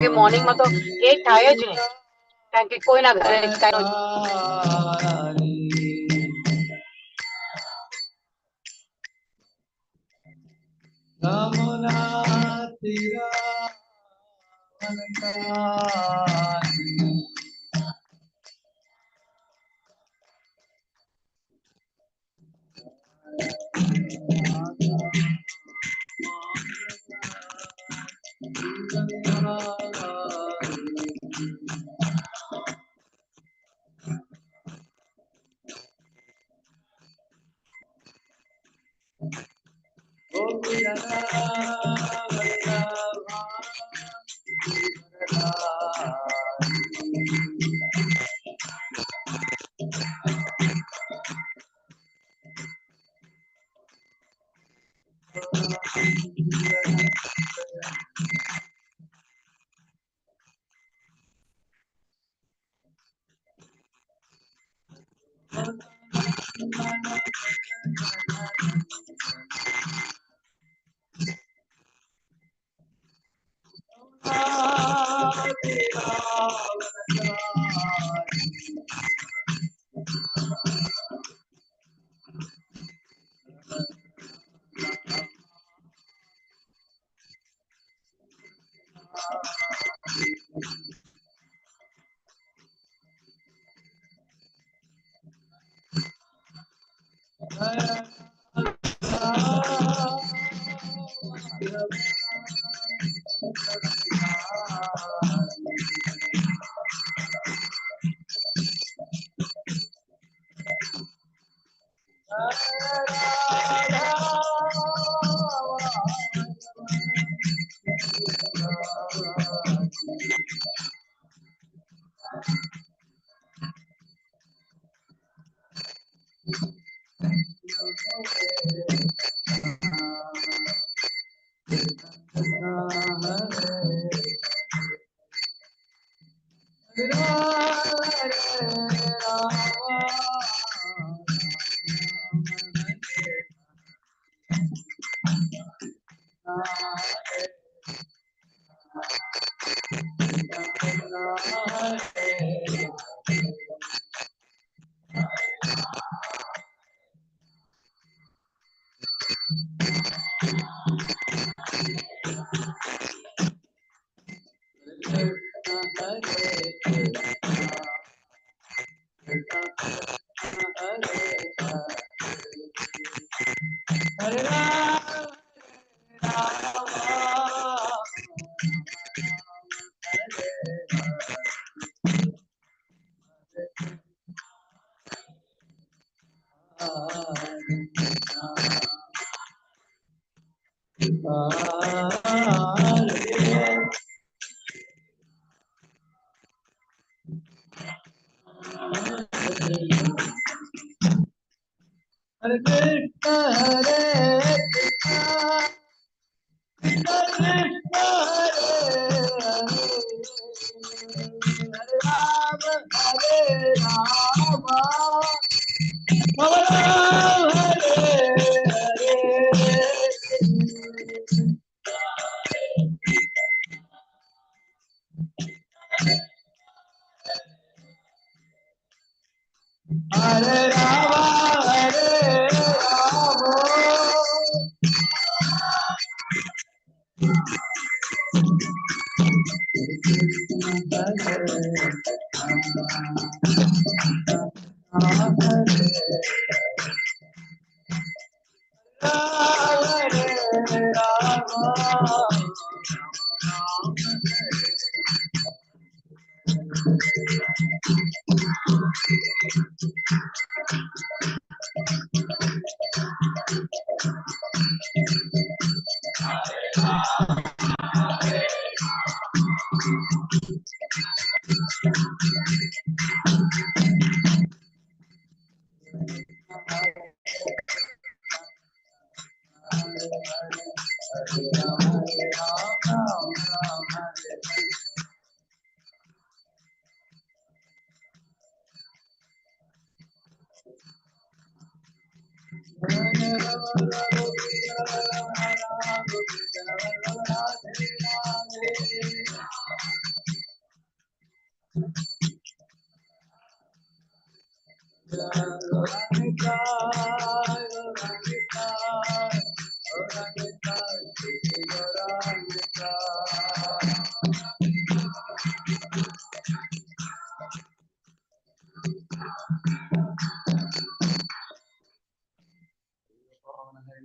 કે મોર્નિંગ માં તો એ થાય જ નહીં, કારણ કે કોઈના ઘરે કઈ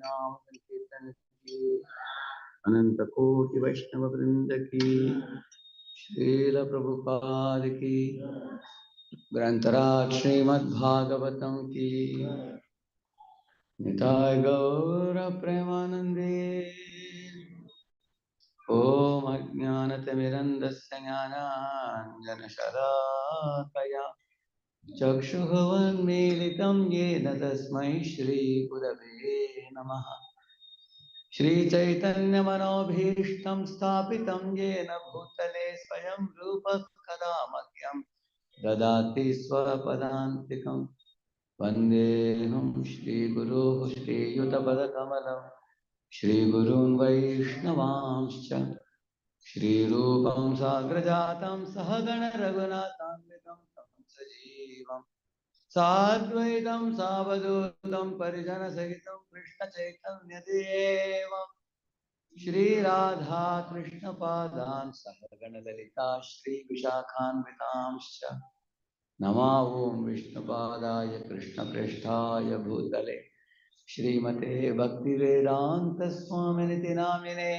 नाम संकीर्तन की अनंत कोटि वैष्णव वृंद की श्रील प्रभुपाद की ग्रंथराज श्रीमद्भागवतम की निताय गौर प्रेमानंदे। ओम अज्ञानतिमिरन्धस्य ज्ञानाञ्जनशलाकया चक्षुरुन्मीलितं येन तस्मै श्रीगुरवे नमः। श्रीचैतन्यमनोभीष्टं स्थापितं येन भूतले स्वयं रूपः कदा मह्यं ददाति स्वपदान्तिकं। वन्देऽहं श्रीगुरोः श्रीयुतपदकमलं श्रीगुरून् वैष्णवांश्च श्रीरूपं साग्रजातं सहगण रघुनाथान्वितं तं सजीवम् साद्वैतं सावधूतं परिजनसहितं कृष्णचैतन्यदेवं श्रीराधा कृष्णपादान् सहगणललिता श्रीविशाखान्वितांश्च नमो ॐ विष्णुपादाय कृष्णप्रेष्ठाय भूतले श्रीमते भक्तिवेदान्तस्वामिनिति नामिने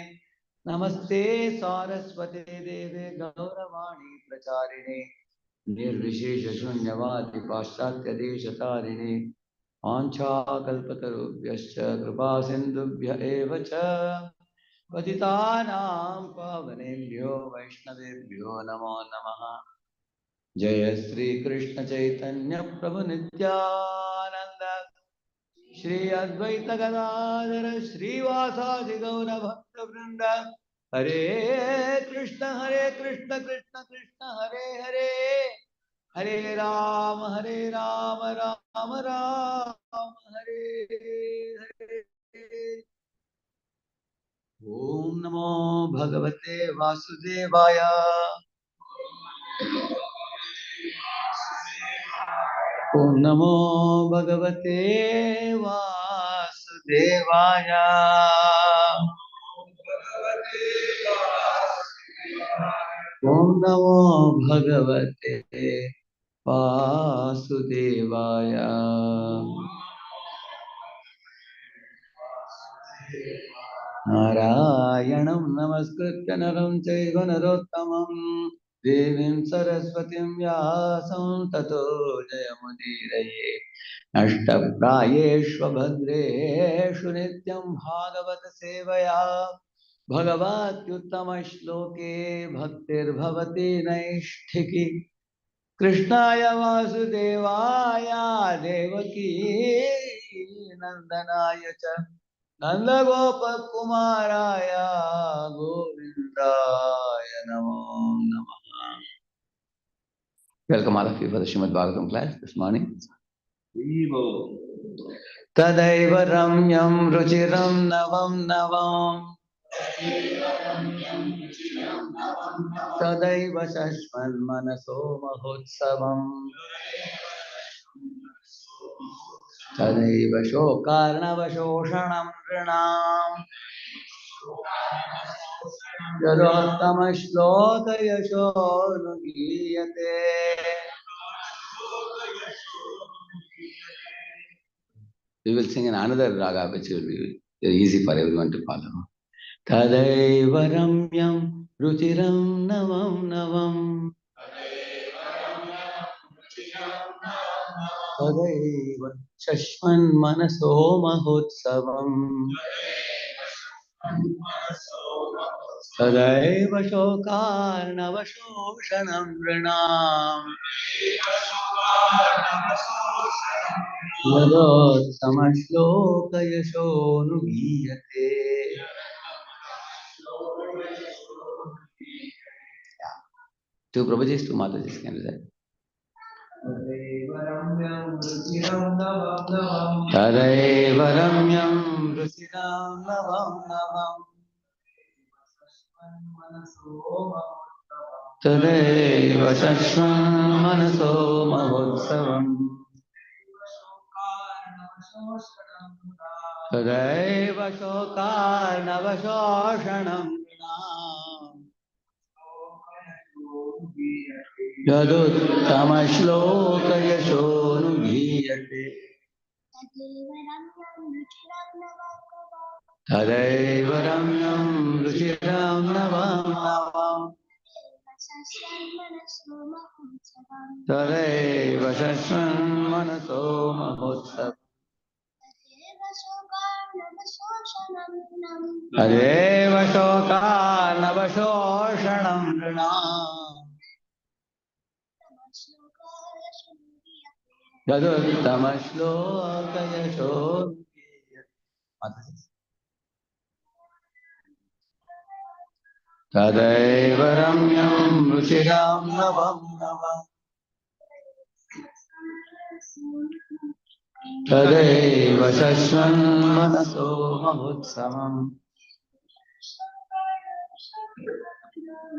नमस्ते सारस्वते देवे गौरवाणी प्रचारिणे निर्विशेषशून्यवादी पाश्चात्यदेशतारिणे वाञ्छाकल्पतरुभ्यश्च कृपासिन्धुभ्य एव च पतितानां पावनेभ्यो वैष्णवेभ्यो नमो नमः। जय श्री कृष्ण चैतन्य प्रभु नित्यानंद श्री अद्वैत गदाधर श्रीवासादि गौर भक्त वृंद हरे कृष्ण कृष्ण कृष्ण हरे हरे हरे राम राम राम हरे हरे। ओम नमो भगवते वासुदेवाय। ओम नमो भगवते वासुदेवाय। ओम नमो भगवते वासुदेवाय। नारायणं नमस्कृत्य नरं चैव नरोत्तमं देवीं सरस्वतीं व्यासं ततो जयमुदीरये। अष्टप्रायेष्वभद्रेषु नित्यं भागवत सेवया भगवत्युत्तमश्लोके भक्तिर्भवति नैष्ठिकी। कृष्णाय वासुदेवाय देवकी नंदनाय च नन्दगोपकुमाराय गोविन्दाय नमो नमः। Welcome all of you for the Srimad Bhagavatam class this morning. तदैव रम्यं रुचिरं नवं नवं तदैव शश्वन्मनसो महोत्सवम् तदैव शोकार्णवशोषणं नृणाम् यदोत्तमश्लोकयशोऽनुगीयते। We will sing in another raga which will be very easy for everyone to follow. तदैव रम्यं रुचिरं नवं नवं तदैव शश्वन्मनसो महोत्सवम् तदैव शोकार्णवशोषणं नृणाम् यदोत्तमश्लोकयशोऽनुगीयते। Two Prabhujis, two Matajis can do that. तदैव रम्यं रुचिरं नवं नवं Tadeva Shashvam Manaso Mahotsavam Tadeva Shokarnavashoshanam Yaduttamashlokayashonugiyate Tadeva Ramyam Ruchiram Navam Navam Tadeva Shashvan Manaso Mahotsavam Tadeva Shokarnavashoshanam Nrinam Yaduttamashlokayashonugiyate Tadeva Ramyam Ruchiram Navam Navam Tadeva Shashvan Manaso Mahotsavam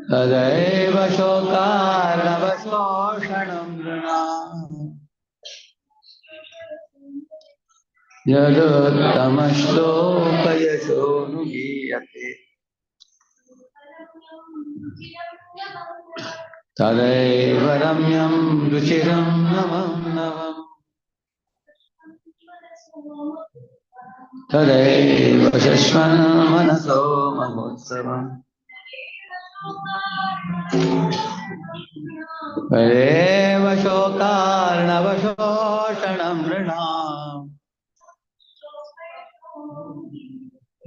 Tadeva Shokarnavashoshanam Nrinam Yaduttamashlokayashonugiyate Tadeva Ramyam Ruchiram Navam Navam Tadeva Shashvan Manaso Mahotsavam Tadeva Shokarnavashoshanam Nrinam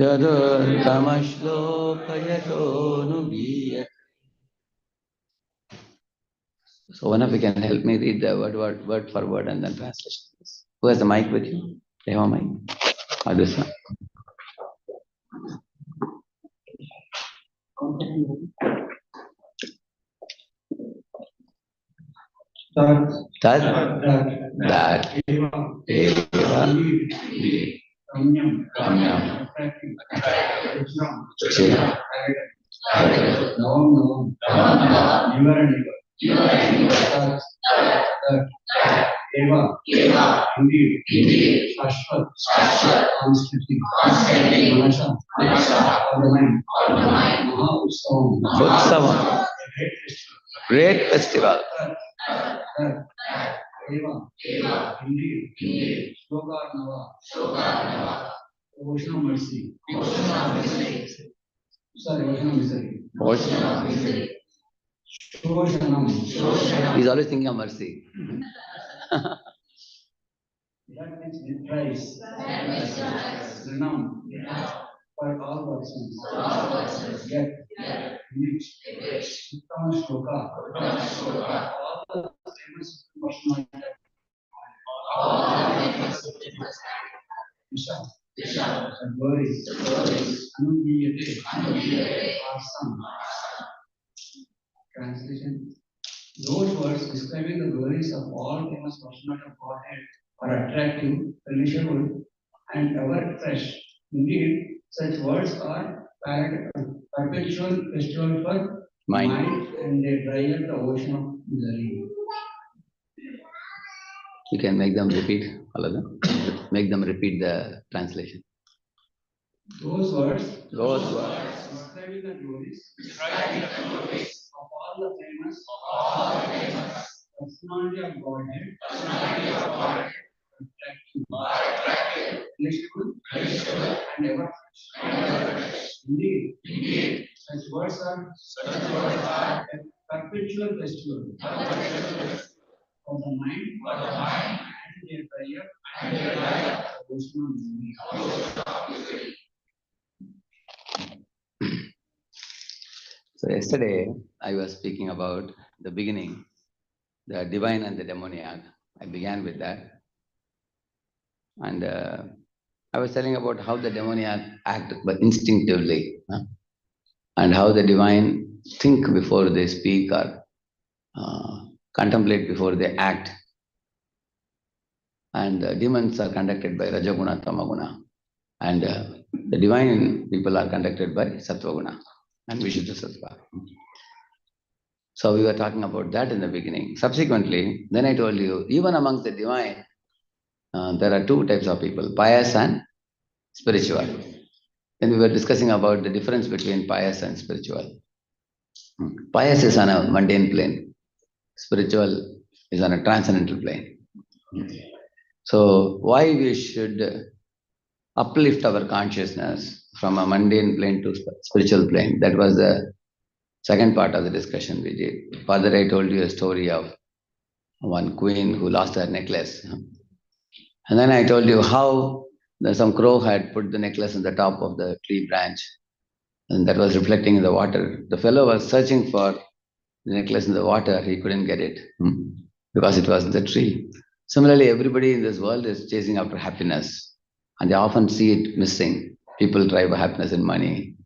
Yaduttamashlokayashonugiyate. So one of you can help me read the word for word and then translation, please. Who has the mic with you? Do you have a mic? Or this one? That Eva Ramyam Chiram Eva, indeed, Shashvat, constantly, Manasa, of the mind, Maha Utsavam, great festival. Eva, indeed, Shlokarnava, Ocean of mercy. Sorry, Ocean of misery. Shoshanam. He's always thinking of mercy. That which deprives, renown, for all persons, yet, which, Uttama Shloka, all the famous Isha, glory, Anugiyate, are some. Translation. Those words describing the glories of all famous personality of Godhead are attractive, relishable, and ever fresh. Indeed, such words are perpetual festival for mind and they dry up the ocean of misery. You can make them repeat, all of them. Make them repeat the translation. Those words describing the glories of all the famous personality of Godhead, attractive, relishable, and ever fresh. Indeed, such words are a perpetual festival of the mind and their prayer and devotional meaning. So yesterday I was speaking about the beginning, the divine and the demoniac. I began with that. And I was telling about how the demoniac act but instinctively, and how the divine think before they speak or contemplate before they act. And demons are conducted by Rajaguna, Tamaguna. And the divine people are conducted by Sattvaguna and Vishuddha Sattva. So we were talking about that in the beginning. Subsequently, then I told you, even amongst the divine, there are two types of people, pious and spiritual. Then we were discussing about the difference between pious and spiritual. Pious is on a mundane plane, spiritual is on a transcendental plane. So, why we should uplift our consciousness from a mundane plane to spiritual plane? That was the second part of the discussion we did. Further, I told you a story of one queen who lost her necklace. And then I told you how some crow had put the necklace on the top of the tree branch, and that was reflecting in the water. The fellow was searching for the necklace in the water, he couldn't get it because it was in the tree. Similarly, everybody in this world is chasing after happiness, and they often see it missing. People drive happiness in money,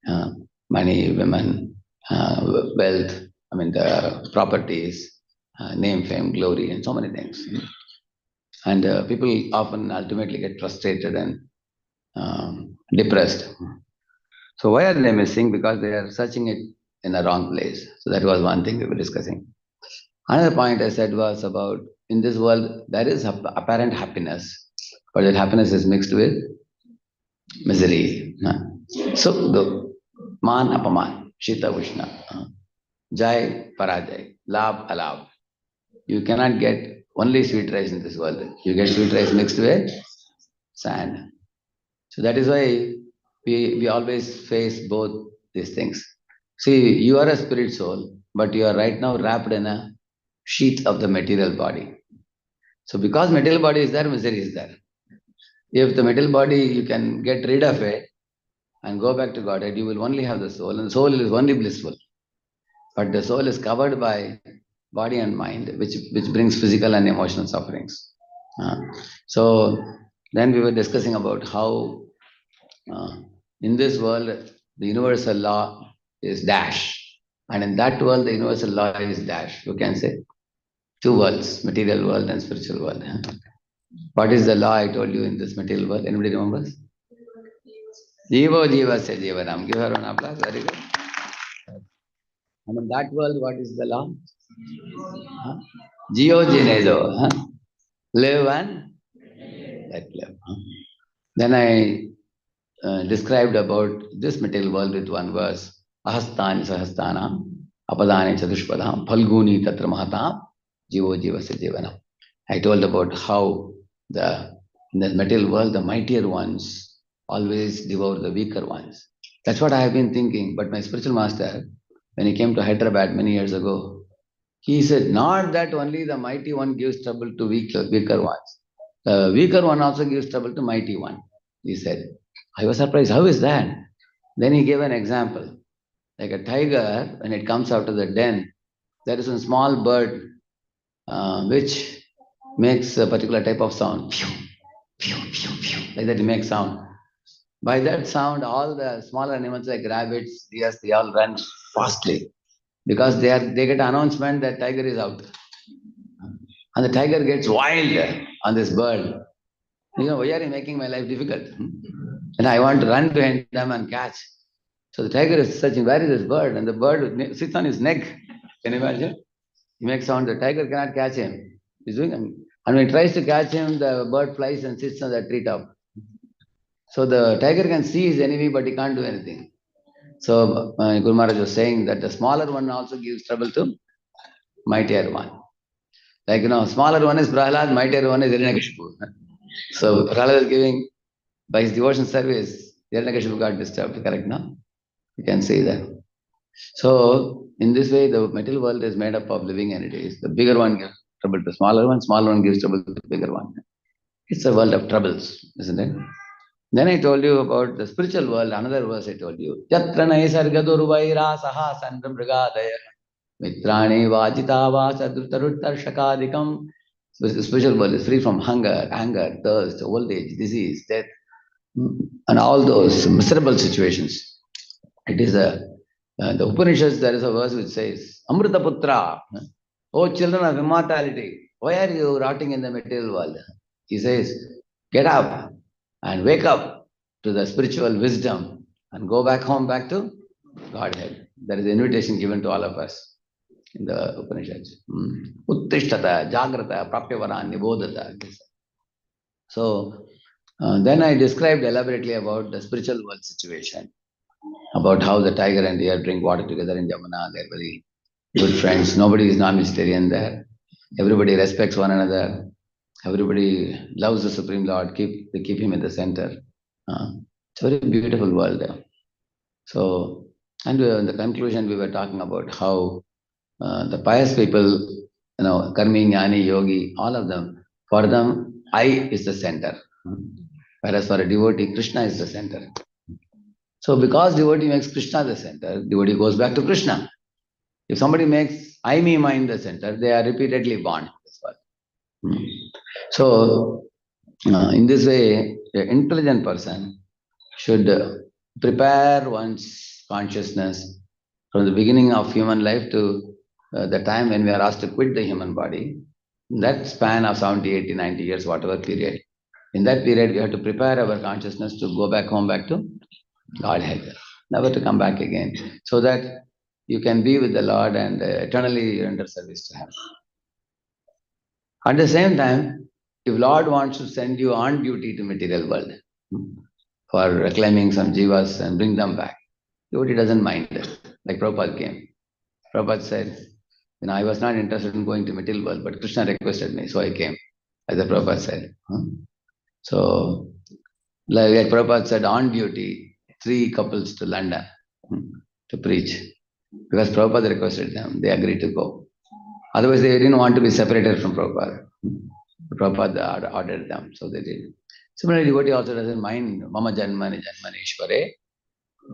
uh, money, women, wealth, I mean, the properties, name, fame, glory, and so many things. And people often ultimately get frustrated and depressed. So why are they missing? Because they are searching it in a wrong place. So that was one thing we were discussing. Another point I said was about in this world there is apparent happiness, but that happiness is mixed with misery. So the man apaman, shita ushna, jai parajai, lab alab. You cannot get only sweet rice in this world. You get sweet rice mixed with sand. So that is why we always face both these things. See, you are a spirit soul, but you are right now wrapped in a sheath of the material body. So because material body is there, misery is there. If the material body, you can get rid of it and go back to Godhead, you will only have the soul, and the soul is only blissful. But the soul is covered by body and mind, which brings physical and emotional sufferings. Uh, so then we were discussing about how in this world, the universal law is dash. And in that world, the universal law is dash. You can say two worlds, material world and spiritual world. What is the law I told you in this material world? Anybody remembers? Jivo jivasya jivanam. Give her an applause. Very good. And in that world, what is the law? Huh? Jio jinejo. Huh? Live and let live. Then I described about this material world with one verse. Ahastani sahastana apadani chadushpadam phalguni tatra mahatam jivo jivasya jivanam. I told about how in the material world, the mightier ones always devour the weaker ones. That's what I have been thinking. But my spiritual master, when he came to Hyderabad many years ago, he said, not that only the mighty one gives trouble to weaker ones. The weaker one also gives trouble to mighty one, he said. I was surprised. How is that? Then he gave an example. Like a tiger, when it comes out of the den, there is a small bird which makes a particular type of sound. Phew, phew, phew, phew, like that it makes sound. By that sound, all the smaller animals like rabbits, deers, they all run fastly because they get an announcement that tiger is out. And the tiger gets wild on this bird. Why are you making my life difficult? And I want to run behind them and catch. So the tiger is searching, where is this bird? And the bird sits on his neck. Can you imagine? He makes sound, the tiger cannot catch him. He's doing, and when he tries to catch him, the bird flies and sits on the treetop. So the tiger can see his enemy, but he can't do anything. So Guru Maharaj was saying that the smaller one also gives trouble to mightier one. Like, smaller one is Prahlad, mightier one is Hiranyakashipu. So Prahlad is giving, by his devotion service, Hiranyakashipu got disturbed, correct now? You can say that. So in this way, the material world is made up of living entities. The bigger one gives trouble to smaller one gives trouble to the bigger one. It's a world of troubles, isn't it? Then I told you about the spiritual world, another verse I told you. Yatra naisargadurvaira saha sandramrigadaya mitrani vajita vasa drutaruttarshakadikam. The spiritual world is free from hunger, anger, thirst, old age, disease, death, and all those miserable situations. It is the Upanishads, there is a verse which says, Amrita Putra, O children of immortality, why are you rotting in the material world? He says, get up and wake up to the spiritual wisdom and go back home, back to Godhead. That is the invitation given to all of us. in the Upanishads. Uttishtata, Jagrata, Prapyavara, Nibodhata. So then I described elaborately about the spiritual world situation, about how the tiger and deer drink water together in Jamuna. They're very good friends. Nobody is non-vegetarian there. Everybody respects one another. Everybody loves the Supreme Lord. They keep him in the center. It's a very beautiful world there. So, and in the conclusion, we were talking about how the pious people, Karmi, Jnani, Yogi, all of them, for them, I is the center. Whereas for a devotee, Krishna is the center. So because devotee makes Krishna the center, devotee goes back to Krishna. If somebody makes I, me, mine the center, they are repeatedly born. So in this way, an intelligent person should prepare one's consciousness from the beginning of human life to the time when we are asked to quit the human body. In that span of 70, 80, 90 years, whatever period, in that period, we have to prepare our consciousness to go back home, back to Godhead, never to come back again, so that you can be with the Lord and eternally render service to Him. At the same time, if Lord wants to send you on duty to material world for reclaiming some jivas and bring them back, devotee doesn't mind it. Like Prabhupada came. Prabhupada said, I was not interested in going to material world, but Krishna requested me, so I came, as the Prabhupada said. So, like Prabhupada said, on duty, 3 couples to London to preach. Because Prabhupada requested them, they agreed to go. Otherwise, they didn't want to be separated from Prabhupada. Prabhupada ordered them, so they did. Similarly, devotee also doesn't mind, Mama Janmani Janmanishware,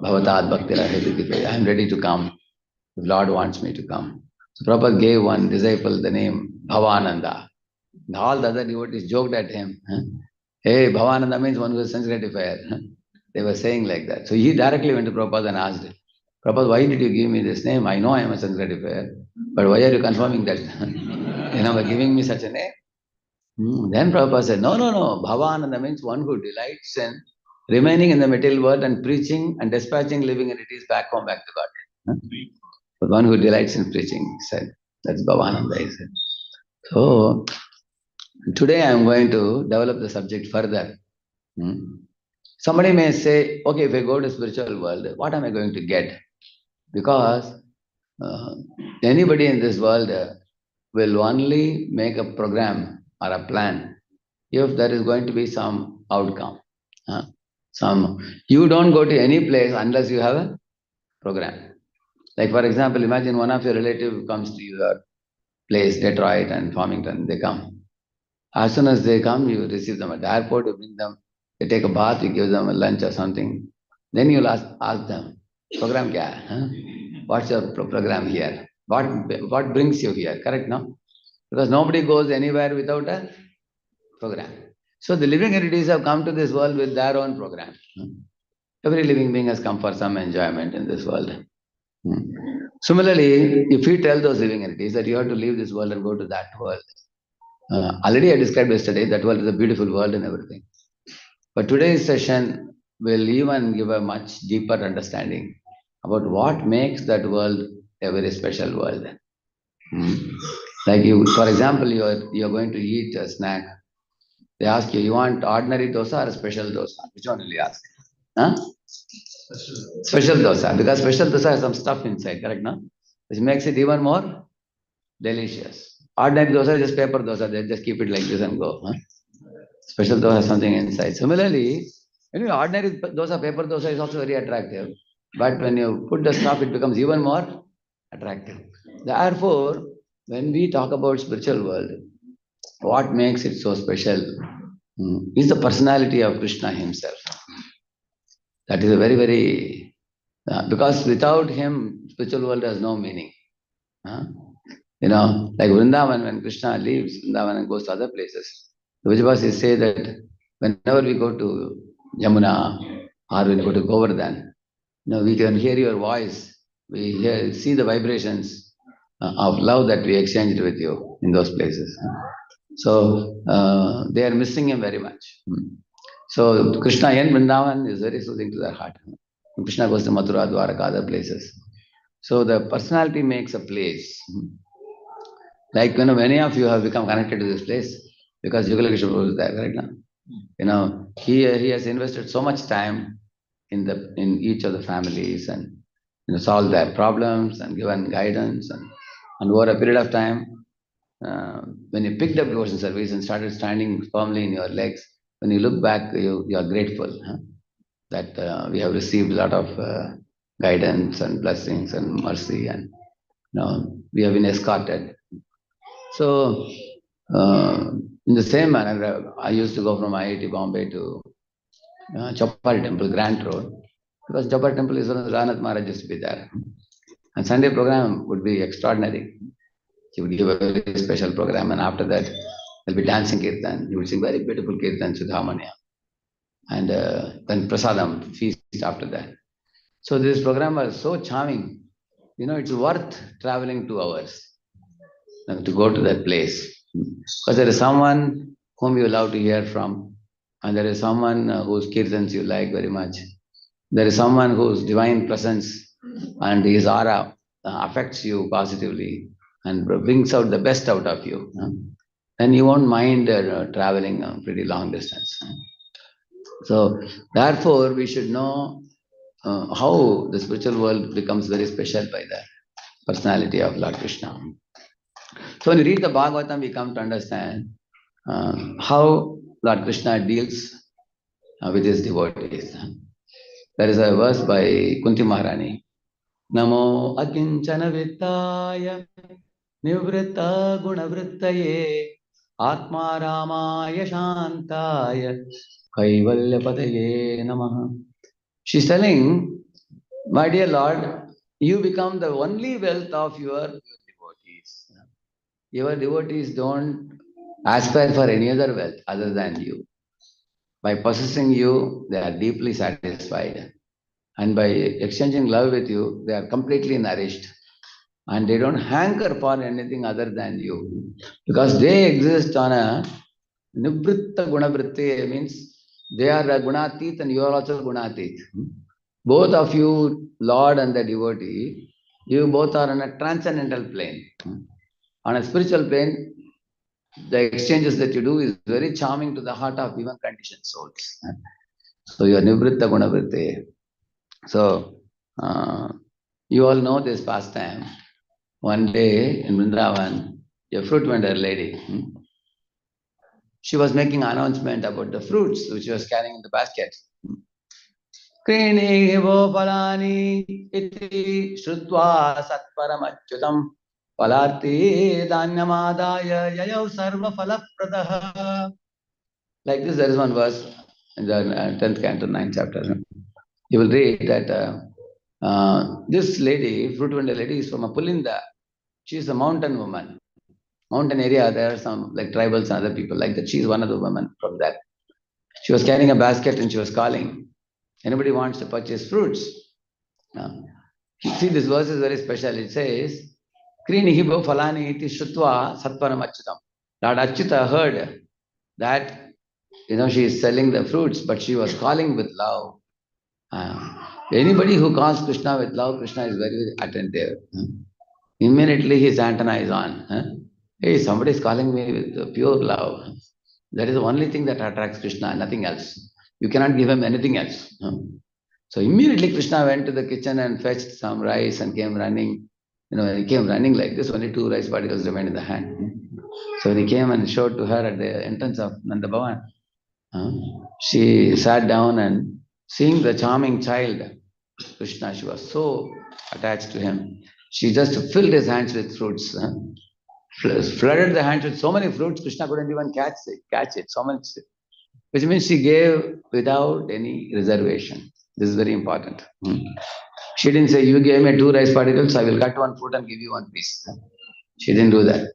Bhavatad Bhakti. I am ready to come if Lord wants me to come. So Prabhupada gave one disciple the name Bhavananda. And all the other devotees joked at him. Hey, Bhavananda means one who is sense gratifier. They were saying like that. So he directly went to Prabhupada and asked, Prabhupada, why did you give me this name? I know I am a sense gratifier, but why are you confirming that? By giving me such a name? Then Prabhupada said, no. Bhavananda means one who delights in remaining in the material world and preaching and dispatching living entities back home, back to God. But one who delights in preaching, he said. That's Bhavananda, he said. So, today I am going to develop the subject further. Somebody may say, okay, if I go to spiritual world, what am I going to get? Because anybody in this world will only make a program or a plan if there is going to be some outcome. You don't go to any place unless you have a program. Like for example, imagine one of your relative comes to your place, Detroit and Farmington, they come. As soon as they come, you receive them at the airport, you bring them, they take a bath, you give them a lunch or something. Then you'll ask them, program kya hai? Huh? What's your program here? What brings you here? Correct, no? Because nobody goes anywhere without a program. So the living entities have come to this world with their own program. Every living being has come for some enjoyment in this world. Similarly, if we tell those living entities that you have to leave this world and go to that world, already I described yesterday that world is a beautiful world and everything. But today's session will even give a much deeper understanding about what makes that world a very special world. Like you, for example, you're going to eat a snack. They ask you want ordinary dosa or special dosa? Which one will you ask? Huh? Special dosa, because special dosa has some stuff inside, correct, no? Which makes it even more delicious. Ordinary dosa is just paper dosa, they just keep it like this and go. Huh? Special dosa has something inside. Similarly, ordinary dosa, paper dosa is also very attractive. But when you put the stuff, it becomes even more attractive. Therefore, when we talk about spiritual world, what makes it so special is the personality of Krishna himself. That is a very, very, because without him, spiritual world has no meaning. Like Vrindavan, when Krishna leaves Vrindavan and goes to other places, the Vijayavasis say that whenever we go to Yamuna or when we go to Govardhan, we can hear your voice, we see the vibrations of love that we exchanged with you in those places. So they are missing him very much. So Krishna in Vrindavan is very soothing to their heart. Krishna goes to Mathura, Dwaraka, other places. So the personality makes a place. Like, many of you have become connected to this place because Yugalakishma Prabhu is there right now. He has invested so much time in each of the families and solved their problems and given guidance and over a period of time, when you picked up devotion service and started standing firmly in your legs, when you look back, you are grateful that we have received a lot of guidance and blessings and mercy, and we have been escorted. So, in the same manner, I used to go from IIT Bombay to Chopari Temple, Grant Road, because Chopari Temple is one of the Ranath Maharaj used to be there. And Sunday program would be extraordinary. He would give a very special program, and after that, there'll be dancing kirtan. He would sing very beautiful kirtans with harmonia. And then prasadam, feast after that. So this program was so charming. It's worth traveling 2 hours to go to that place. Because there is someone whom you love to hear from, and there is someone whose kirtans you like very much. There is someone whose divine presence and his aura affects you positively and brings out the best out of you. Then you won't mind traveling a pretty long distance. So, therefore, we should know how the spiritual world becomes very special by the personality of Lord Krishna. So, when you read the Bhagavatam, we come to understand how Lord Krishna deals with his devotees. There is a verse by Kunti Maharani. Namo akinchana vittaya nivritta gunavrittaye atma ramaya shantaya kaivalya padaye namaha. She's telling, my dear Lord, you become the only wealth of your devotees. Your devotees don't aspire for any other wealth other than you. By possessing you, they are deeply satisfied. And by exchanging love with you, they are completely nourished. And they don't hanker for anything other than you. Because they exist on a Nivritta Gunavritti, means they are a Gunatit and you are also Gunatit. Both of you, Lord and the devotee, you both are on a transcendental plane. On a spiritual plane, the exchanges that you do is very charming to the heart of even conditioned souls. So you are Nivritta Gunavritti. So you all know this pastime. One day in Vrindavan, a fruit vendor lady, she was making an announcement about the fruits which she was carrying in the basket. Krini vo palani iti shrutva satparamachyutam palarti danyamadaya yayav sarva phalapradaha. Like this, there is one verse in the 10th canto, 9th chapter. You will read that this lady, fruit vendor lady, is from a Pulinda. She is a mountain woman. Mountain area, there are some like tribals and other people like that. She is one of the women from that. She was carrying a basket and she was calling. Anybody wants to purchase fruits? See, this verse is very special. It says, Krini hibo falani iti shutva satparam achyutam. Lord Achyuta heard that, she is selling the fruits, but she was calling with love. Anybody who calls Krishna with love, Krishna is very, very attentive. Immediately his antenna is on. Hey, somebody is calling me with pure love. That is the only thing that attracts Krishna, nothing else. You cannot give him anything else. So immediately Krishna went to the kitchen and fetched some rice and came running. He came running like this, only 2 rice particles remained in the hand. So he came and showed to her at the entrance of Nanda Bhavan. She sat down and seeing the charming child, Krishna, she was so attached to him. She just filled his hands with fruits. Flooded the hands with so many fruits, Krishna couldn't even catch it, so much. Which means she gave without any reservation. This is very important. She didn't say, you gave me 2 rice particles, I will cut one fruit and give you one piece. She didn't do that.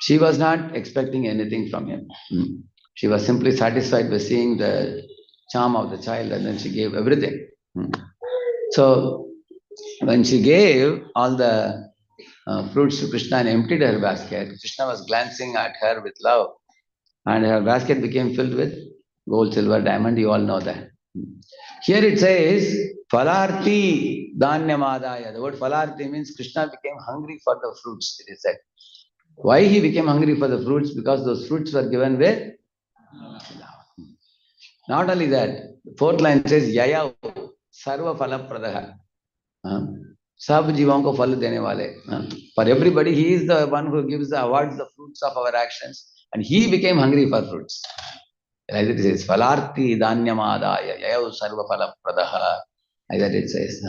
She was not expecting anything from him. She was simply satisfied by seeing the charm of the child, and then she gave everything. So when she gave all the fruits to Krishna and emptied her basket, Krishna was glancing at her with love, and her basket became filled with gold, silver, diamond. You all know that. Here it says, Phalarthi Danyamadaya. The word Phalarthi means Krishna became hungry for the fruits, it is said. Why he became hungry for the fruits? Because those fruits were given with love. Not only that, the fourth line says, Yaya Sarva Phala Pradaha. सब जीवों को फल देने वाले. For everybody, he is the one who gives the awards, the fruits of our actions, and he became hungry for fruits. Like that it says, Phalarthi Danyamadaya Yayav Sarva Phala Pradaha. Like that it says.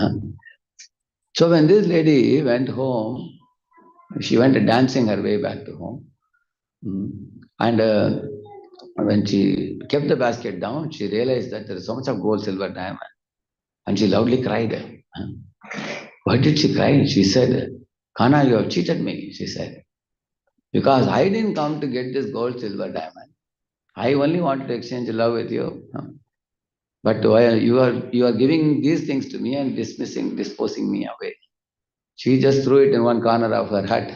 So when this lady went home, she went dancing her way back to home. And when she kept the basket down, she realized that there is so much of gold, silver, diamond. And she loudly cried. Why did she cry? She said, Kana, you have cheated me, she said. Because I didn't come to get this gold, silver, diamond. I only wanted to exchange love with you. But you are giving these things to me and disposing me away. She just threw it in one corner of her hut.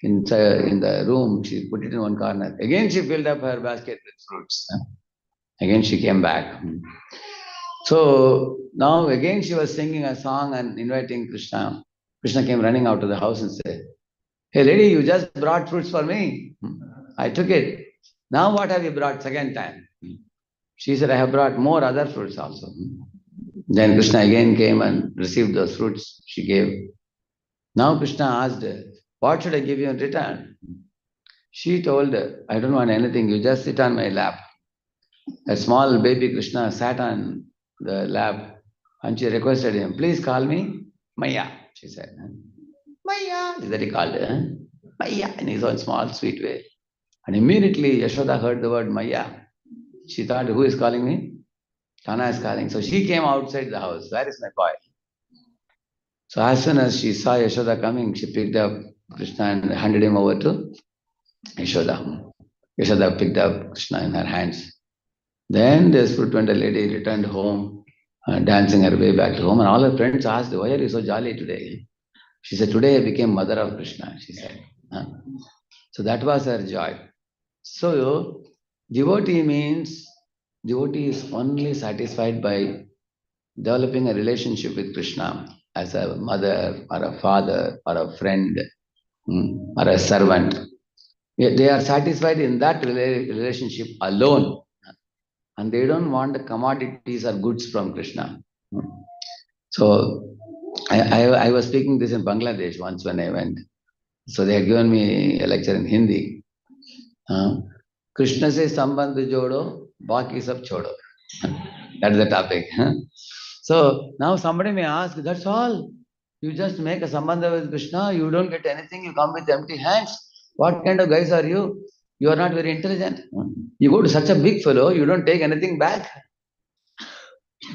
In the room, she put it in one corner. Again, she filled up her basket with fruits. Again, she came back. So now again, she was singing a song and inviting Krishna. Krishna came running out of the house and said, Hey lady, you just brought fruits for me. I took it. Now what have you brought second time? She said, I have brought more other fruits also. Then Krishna again came and received those fruits she gave. Now Krishna asked her, what should I give you in return? She told her, I don't want anything, you just sit on my lap. A small baby Krishna sat on the lap and she requested him, please call me Maya, she said. Maya, is that he called her? Maya, in his own small, sweet way. And immediately Yashoda heard the word Maya. She thought, who is calling me? Kana is calling. So she came outside the house. Where is my boy? So as soon as she saw Yashoda coming, she picked up Krishna and handed him over to Yashoda. Yashoda picked up Krishna in her hands. Then this fruit vendor lady returned home, dancing her way back to home, and all her friends asked, why are you so jolly today? She said, today I became mother of Krishna, she said. So that was her joy. So devotee is only satisfied by developing a relationship with Krishna as a mother or a father or a friend or a servant. They are satisfied in that relationship alone, and they don't want the commodities or goods from Krishna. So I was speaking this in Bangladesh once when I went. So they had given me a lecture in Hindi. Krishna se sambandh jodo, baki sab chodo. That's the topic. So now somebody may ask, that's all. You just make a sambandha with Krishna, you don't get anything, you come with empty hands. What kind of guys are you? You are not very intelligent. You go to such a big fellow, you don't take anything back.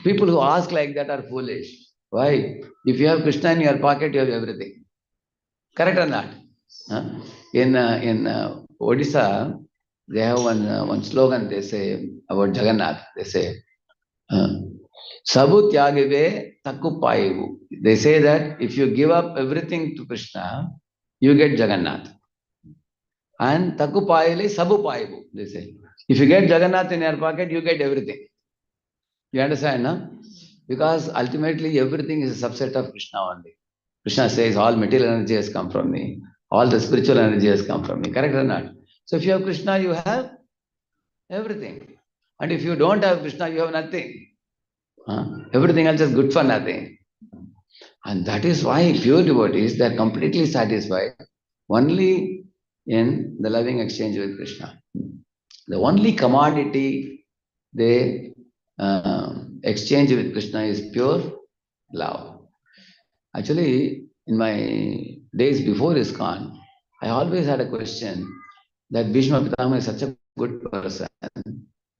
People who ask like that are foolish. Why? If you have Krishna in your pocket, you have everything. Correct or not? In Odisha, they have one slogan they say about Jagannath. They say, Sabu Tyagive Takku Paivu. They say that if you give up everything to Krishna, you get Jagannath. And Takku Paile Sabu Paivu, they say. If you get Jagannath in your pocket, you get everything. You understand, no? Because ultimately everything is a subset of Krishna only. Krishna says all material energy has come from me. All the spiritual energy has come from me. Correct or not? So if you have Krishna, you have everything. And if you don't have Krishna, you have nothing. Everything else is good for nothing. And that is why pure devotees, they are completely satisfied only in the loving exchange with Krishna. The only commodity they exchange with Krishna is pure love. Actually, in my days before ISKCON, I always had a question that Bhishma Pitama is such a good person.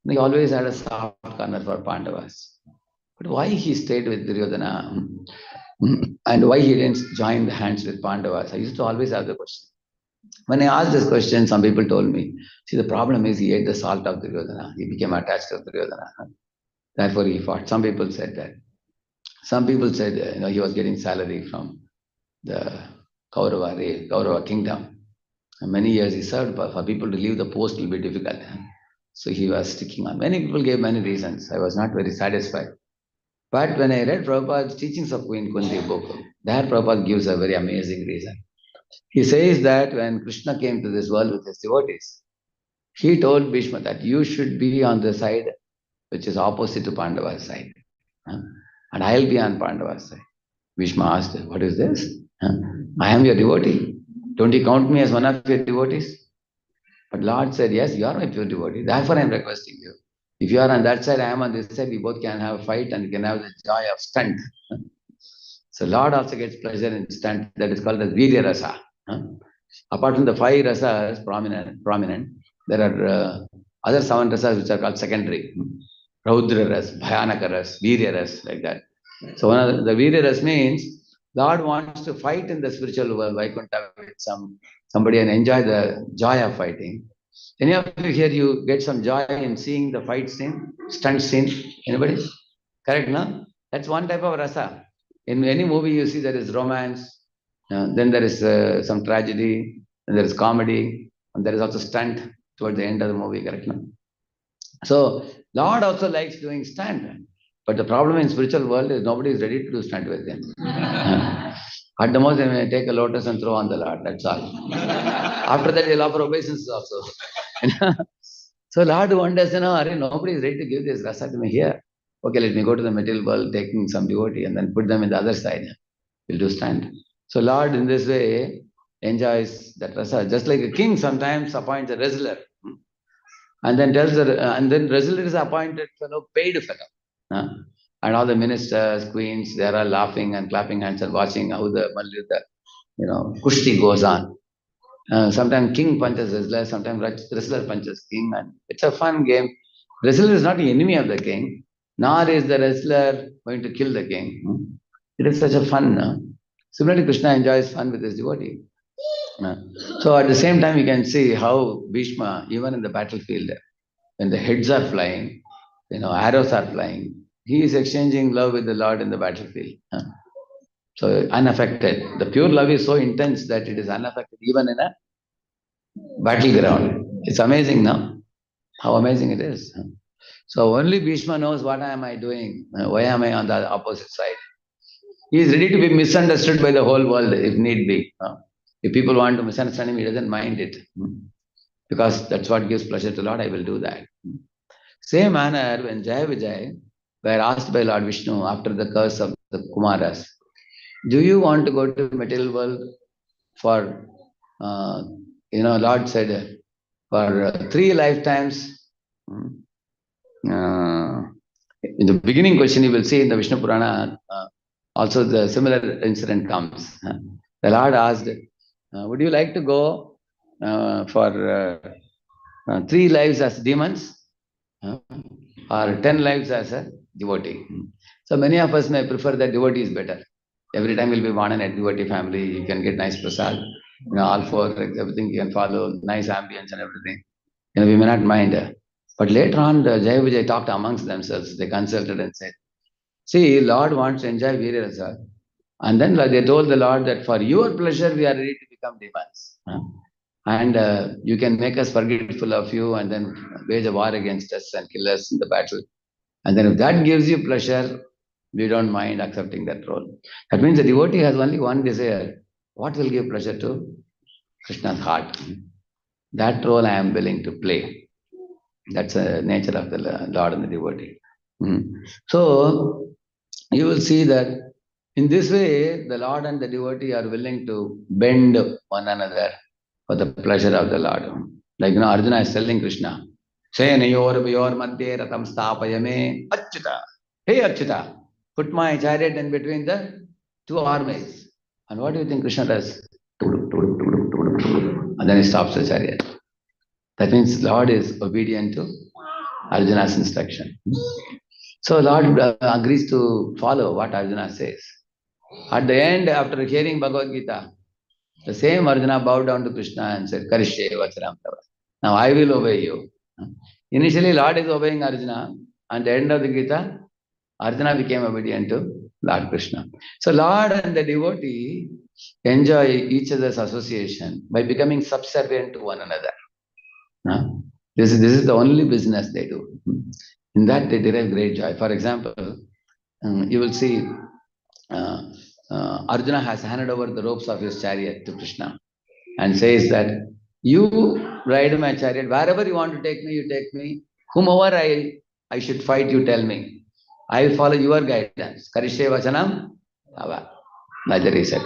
He always had a soft corner for Pandavas. But why he stayed with Duryodhana and why he didn't join the hands with Pandavas? I used to always have the question. When I asked this question, some people told me, see, the problem is he ate the salt of Duryodhana. He became attached to Duryodhana. Therefore, he fought. Some people said that. Some people said he was getting salary from the Kaurava kingdom. And many years he served, but for people to leave the post will be difficult. So he was sticking on. Many people gave many reasons. I was not very satisfied. But when I read Prabhupada's Teachings of Queen Kunti book, there Prabhupada gives a very amazing reason. He says that when Krishna came to this world with his devotees, he told Bhishma that you should be on the side which is opposite to Pandava's side. Huh? And I'll be on Pandava's side. Bhishma asked, what is this? Huh? I am your devotee. Don't you count me as one of your devotees? But Lord said, yes, you are my pure devotee. Therefore, I am requesting you. If you are on that side, I am on this side, we both can have a fight and we can have the joy of stunt. So Lord also gets pleasure in stunt that is called as Virya Rasa. Apart from the five rasas prominent, there are other seven rasas which are called secondary. Raudra ras, Bhayanaka ras, Virya ras, like that. So one of the Virya ras means Lord wants to fight in the spiritual world, Vaikuntha, with somebody and enjoy the joy of fighting. Any of you here, you get some joy in seeing the fight scene, stunt scene? Anybody? Correct, no? That's one type of rasa. In any movie, you see there is romance, then there is some tragedy, and there is comedy, and there is also stunt towards the end of the movie, correct, no? So, Lord also likes doing stunt. But the problem in spiritual world is nobody is ready to do stunt with him. At the most, they may take a lotus and throw on the Lord, that's all. After that, they'll offer obeisances also. So Lord wonders, nobody is ready to give this rasa to me here. Okay, let me go to the material world, taking some devotee and then put them in the other side. We'll do stand. So Lord in this way enjoys that rasa. Just like a king sometimes appoints a wrestler and then tells her, and then wrestler is appointed fellow, paid fellow. Huh? And all the ministers, queens, they are all laughing and clapping hands and watching how the kushti goes on. Sometimes king punches wrestler, sometimes wrestler punches king, and it's a fun game. Wrestler is not the enemy of the king, nor is the wrestler going to kill the king. It is such a fun. Similarly, Krishna enjoys fun with his devotee. Uh, So at the same time, you can see how Bhishma, even in the battlefield, when the heads are flying, arrows are flying, he is exchanging love with the Lord in the battlefield. So unaffected. The pure love is so intense that it is unaffected even in a battleground. It's amazing now, how amazing it is. So only Bhishma knows what am I doing, why am I on the opposite side. He is ready to be misunderstood by the whole world if need be. If people want to misunderstand him, he doesn't mind it. Because that's what gives pleasure to Lord, I will do that. Same manner, when Jaya Vijay were asked by Lord Vishnu after the curse of the Kumaras, do you want to go to material world for, Lord said, for 3 lifetimes. Uh, in the beginning question, you will see in the Vishnu Purana, also the similar incident comes. The Lord asked, would you like to go for 3 lives as demons or 10 lives as a devotee? So many of us may prefer that devotee is better. Every time you'll be born in a devotee family, you can get nice prasad, all four, everything you can follow, nice ambience and everything. We may not mind. But later on, the Jaya Vijay talked amongst themselves. They consulted and said, see, Lord wants to enjoy Virya Rasa. And then they told the Lord that for your pleasure, we are ready to become demons. And you can make us forgetful of you and then wage a war against us and kill us in the battle. And then if that gives you pleasure, we don't mind accepting that role. That means the devotee has only one desire. What will give pleasure to Krishna's heart? That role I am willing to play. That's the nature of the Lord and the devotee. So you will see that in this way, the Lord and the devotee are willing to bend one another for the pleasure of the Lord. Like Arjuna is telling Krishna, Senayor Vyor Madhye Ratam Stapayame Achyuta. Hey Achyuta, put my chariot in between the two armies. And what do you think Krishna does? And then he stops the chariot. That means Lord is obedient to Arjuna's instruction. So Lord agrees to follow what Arjuna says. At the end, after hearing Bhagavad Gita, the same Arjuna bowed down to Krishna and said, Karishye Vacharam Tava. Now I will obey you. Initially, Lord is obeying Arjuna. At the end of the Gita, Arjuna became obedient to Lord Krishna. So Lord and the devotee enjoy each other's association by becoming subservient to one another. This is the only business they do. In that they derive great joy. For example, you will see Arjuna has handed over the ropes of his chariot to Krishna and says that you ride my chariot, wherever you want to take me, you take me. Whomever I should fight, you tell me. I will follow your guidance. Karishe vachanam ava. Like that he said.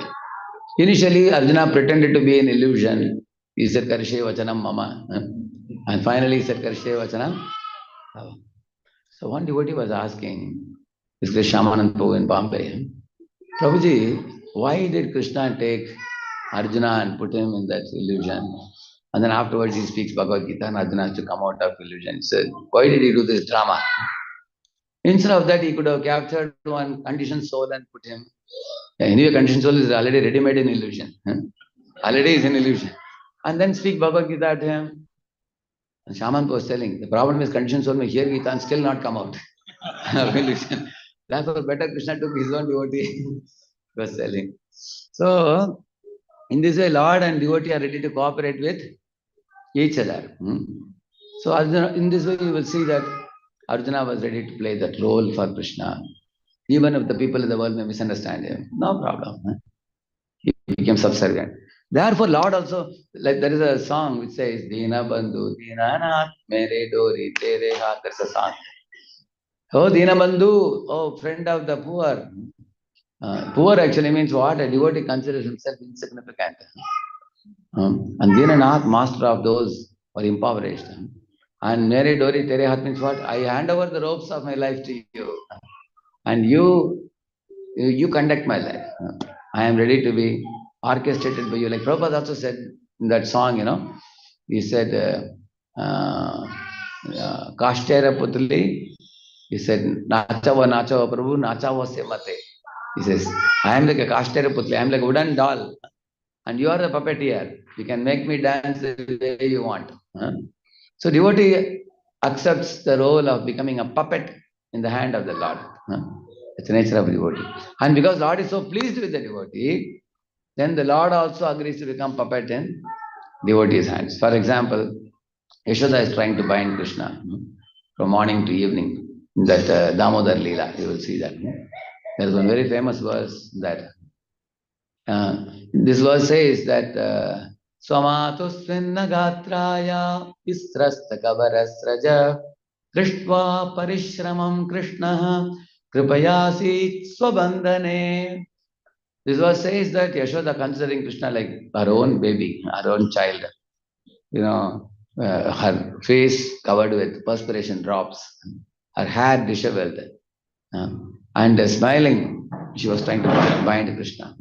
Initially, Arjuna pretended to be an illusion. He said, Karishe vachanam mama. And finally he said, Karishe vachanam ava. So one devotee was asking, this is Shamanand Prabhu in Bombay. Prabhuji, why did Krishna take Arjuna and put him in that illusion? And then afterwards he speaks Bhagavad Gita and Arjuna has to come out of illusion. He said, why did he do this drama? Instead of that, he could have captured one conditioned soul and put him. Anyway, conditioned soul is already ready-made in illusion. Already is an illusion. And then speak Bhagavad Gita to him. And Shaman was telling, the problem is conditioned soul may hear Gita and still not come out of illusion. Therefore, better Krishna took his own devotee. Was telling. So, in this way, Lord and devotee are ready to cooperate with each other. So, Arjuna, in this way, you will see that Arjuna was ready to play that role for Krishna. Even if the people in the world may misunderstand him, no problem. He became subservient. Therefore, Lord also, like there is a song which says, Dina Bandhu, Dina Nath, Mere Dori, Tere Hath. There's a song. Oh, Dina Bandhu, oh, friend of the poor. Poor actually means what? A devotee considers himself insignificant. And Dinanath, master of those who are impoverished. And Mere Dori Tere Hath means what? I hand over the ropes of my life to you. And you conduct my life. I am ready to be orchestrated by you. Like Prabhupada also said in that song, he said, Kashtera Putli, he said, Nachava Nachava Prabhu, Nachava Semate. He says, I am like a Kashtera Putli, I am like a wooden doll. And you are the puppeteer. You can make me dance the way you want. So devotee accepts the role of becoming a puppet in the hand of the Lord. It's the nature of devotee. And because Lord is so pleased with the devotee, then the Lord also agrees to become puppet in devotee's hands. For example, Yashoda is trying to bind Krishna from morning to evening. In that Damodar Leela, you will see that. There is one very famous verse that this verse says that Swamatusvinna gatraya israsta kavarasraja krishtva parishramam krishna kripayasi swabandhane. This verse says that Yashoda considering Krishna like her own baby, her own child. Her face covered with perspiration drops, her hair disheveled, and smiling, she was trying to bind Krishna.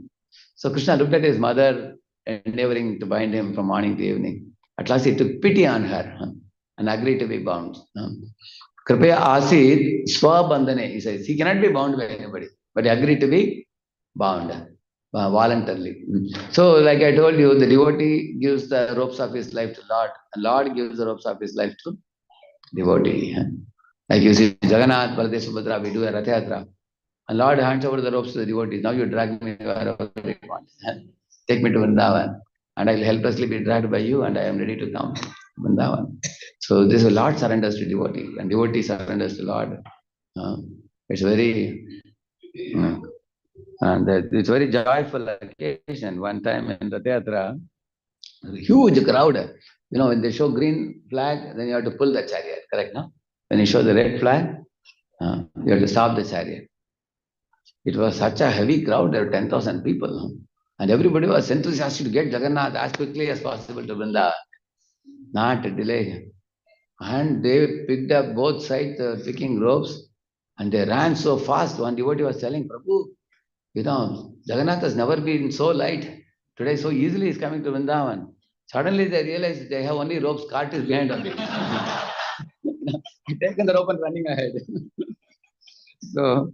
So Krishna looked at his mother, endeavoring to bind him from morning to evening. At last he took pity on her and agreed to be bound. Kripaya asid swabandhane. He says he cannot be bound by anybody, but he agreed to be bound voluntarily. So, like I told you, the devotee gives the ropes of his life to Lord, and Lord gives the ropes of his life to devotee. Like you see, Jagannath, Baladev, Subhadra, we do a Rath Yatra. And Lord hands over the ropes to the devotees. Now you drag me wherever you want. Take me to Vrindavan. And I will helplessly be dragged by you, and I am ready to come to Vrindavan. So this is Lord surrenders to devotee, and devotee surrenders to Lord. It's very and it's very joyful occasion. One time in the theatre, huge crowd. When they show green flag, then you have to pull the chariot, correct? No? When you show the red flag, you have to stop the chariot. It was such a heavy crowd, there were 10,000 people. And everybody was enthusiastic to get Jagannath as quickly as possible to Vrindavan. Not a delay. And they picked up both sides, picking ropes, and they ran so fast. One devotee was telling, Prabhu, Jagannath has never been so light. Today, so easily he's coming to Vrindavan. Suddenly they realized they have only ropes, cart is behind only. Taken the rope and running ahead. So,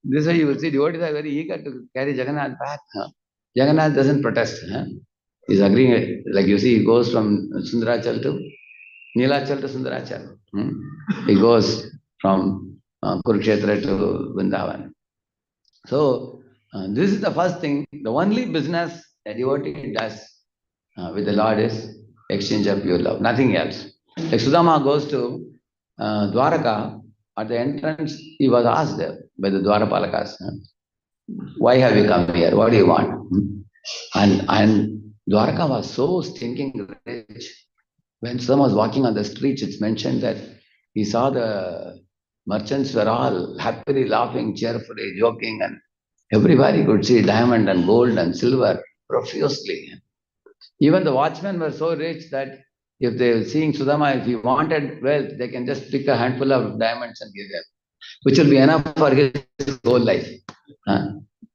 this way you will see devotees are very eager to carry Jagannath back. Jagannath doesn't protest. He's agreeing, like you see, he goes from Sundarachal to Nilachal to Sundarachal. He goes from Kurukshetra to Vrindavan. So, this is the first thing. The only business a devotee does with the Lord is exchange of pure love, nothing else. Like Sudama goes to Dwaraka, at the entrance, he was asked, by the Dwarapalakas. Why have you come here? What do you want? And Dwarka was so stinking rich. When someone was walking on the streets, it's mentioned that he saw the merchants were all happily laughing, cheerfully, joking, and everywhere he could see diamond and gold and silver profusely. Even the watchmen were so rich that if they were seeing Sudama, if he wanted wealth, they can just pick a handful of diamonds and give him, which will be enough for his whole life. Huh?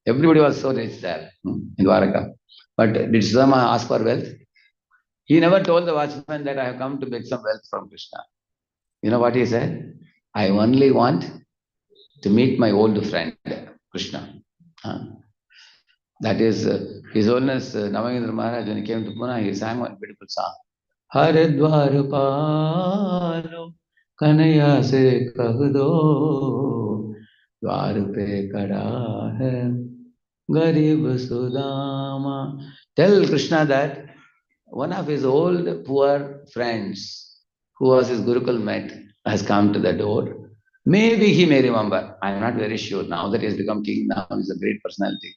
Everybody was so rich there in Dwaraka. But did Sudama ask for wealth? He never told the watchman that I have come to beg some wealth from Krishna. You know what he said? I only want to meet my old friend, Krishna. Huh? That is His Holiness Navagendra Maharaj, when he came to Pune, he sang one beautiful song. Haridwar पालो कन्हैया से कह दो द्वार पे खड़ा है गरीब Sudama. Tell Krishna that one of his old poor friends who was his Gurukul mate has come to the door. Maybe he may remember. I'm not very sure. Now that he has become king, now he's a great personality.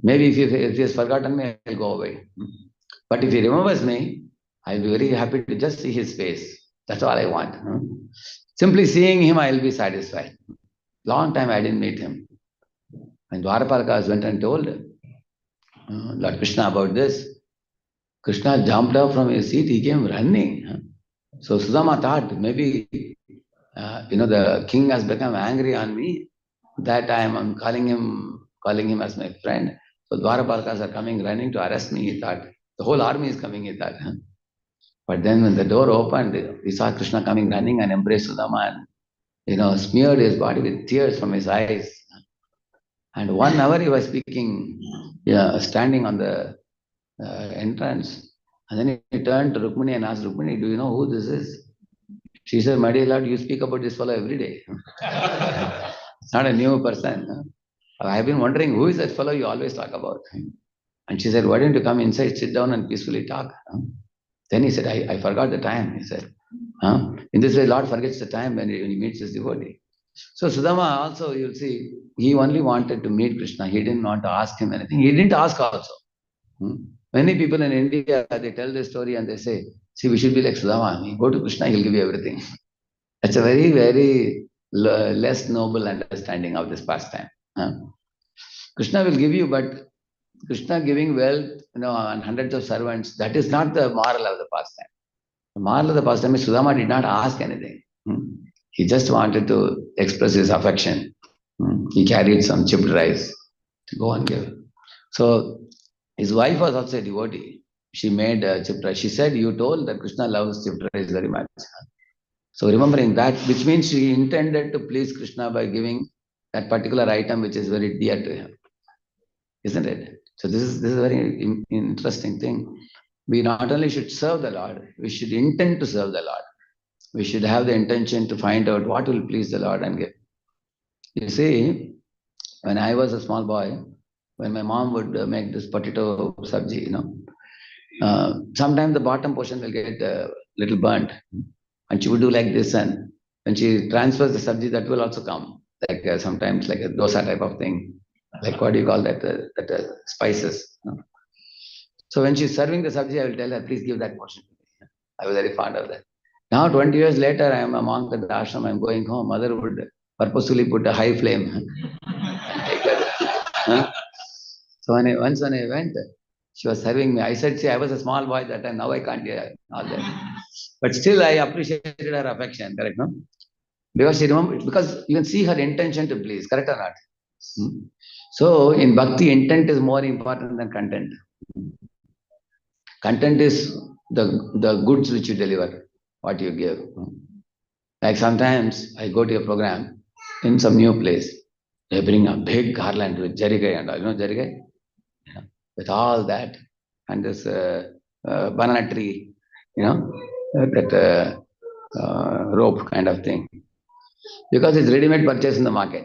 Maybe if he has forgotten me, I'll go away. But if he remembers me, I'll be very happy to just see his face. That's all I want. Simply seeing him, I'll be satisfied. Long time I didn't meet him. When Dwarapalakas went and told Lord Krishna about this, Krishna jumped up from his seat, he came running. So Sudama thought maybe, the king has become angry on me, that I am calling him as my friend. So Dwarapalakas are coming running to arrest me, he thought. The whole army is coming, he thought. But then when the door opened, we saw Krishna coming running and embraced Sudama and, smeared his body with tears from his eyes. And 1 hour he was speaking, standing on the entrance. And then he turned to Rukmini and asked, Rukmini, do you know who this is? She said, my dear Lord, you speak about this fellow every day. It's not a new person. I have been wondering, who is that fellow you always talk about? And she said, why don't you come inside, sit down and peacefully talk? Then he said, I forgot the time, he said. In this way, Lord forgets the time when he meets his devotee. So Sudama also, you'll see, he only wanted to meet Krishna. He didn't want to ask him anything. He didn't ask also. Many people in India, they tell this story and they say, see, we should be like Sudama. You go to Krishna, he'll give you everything. That's a very, very less noble understanding of this pastime. Krishna will give you, but Krishna giving wealth, and hundreds of servants, that is not the moral of the pastime. The moral of the pastime is Sudama did not ask anything. He just wanted to express his affection. He carried some chipped rice to go and give. So his wife was also a devotee. She made chipped rice. She said, you told that Krishna loves chipped rice very much. So remembering that, which means she intended to please Krishna by giving that particular item which is very dear to him. Isn't it? So this is a very interesting thing. We not only should serve the Lord, we should intend to serve the Lord. We should have the intention to find out what will please the Lord and give. You see, when I was a small boy, when my mom would make this potato sabji, sometimes the bottom portion will get a little burnt. And she would do like this, and when she transfers the sabji, that will also come. Like sometimes like a dosa type of thing. Like what do you call that? Spices. So when she's serving the sabji, I will tell her, please give that portion to me. I was very fond of that. Now, 20 years later, I am a monk at the ashram, I'm going home. Mother would purposefully put a high flame and take her. So once when I went, she was serving me. I said, see, I was a small boy that time, now I can't hear all that. But still, I appreciated her affection, correct, no? Because she remembered, because you can see her intention to please, correct or not? So, in bhakti, intent is more important than content. Content is the goods which you deliver, what you give. Like sometimes I go to a program in some new place. They bring a big garland with jarigai and all. You know jarigai? Yeah. With all that. And this banana tree, that rope kind of thing. Because it's ready-made purchase in the market.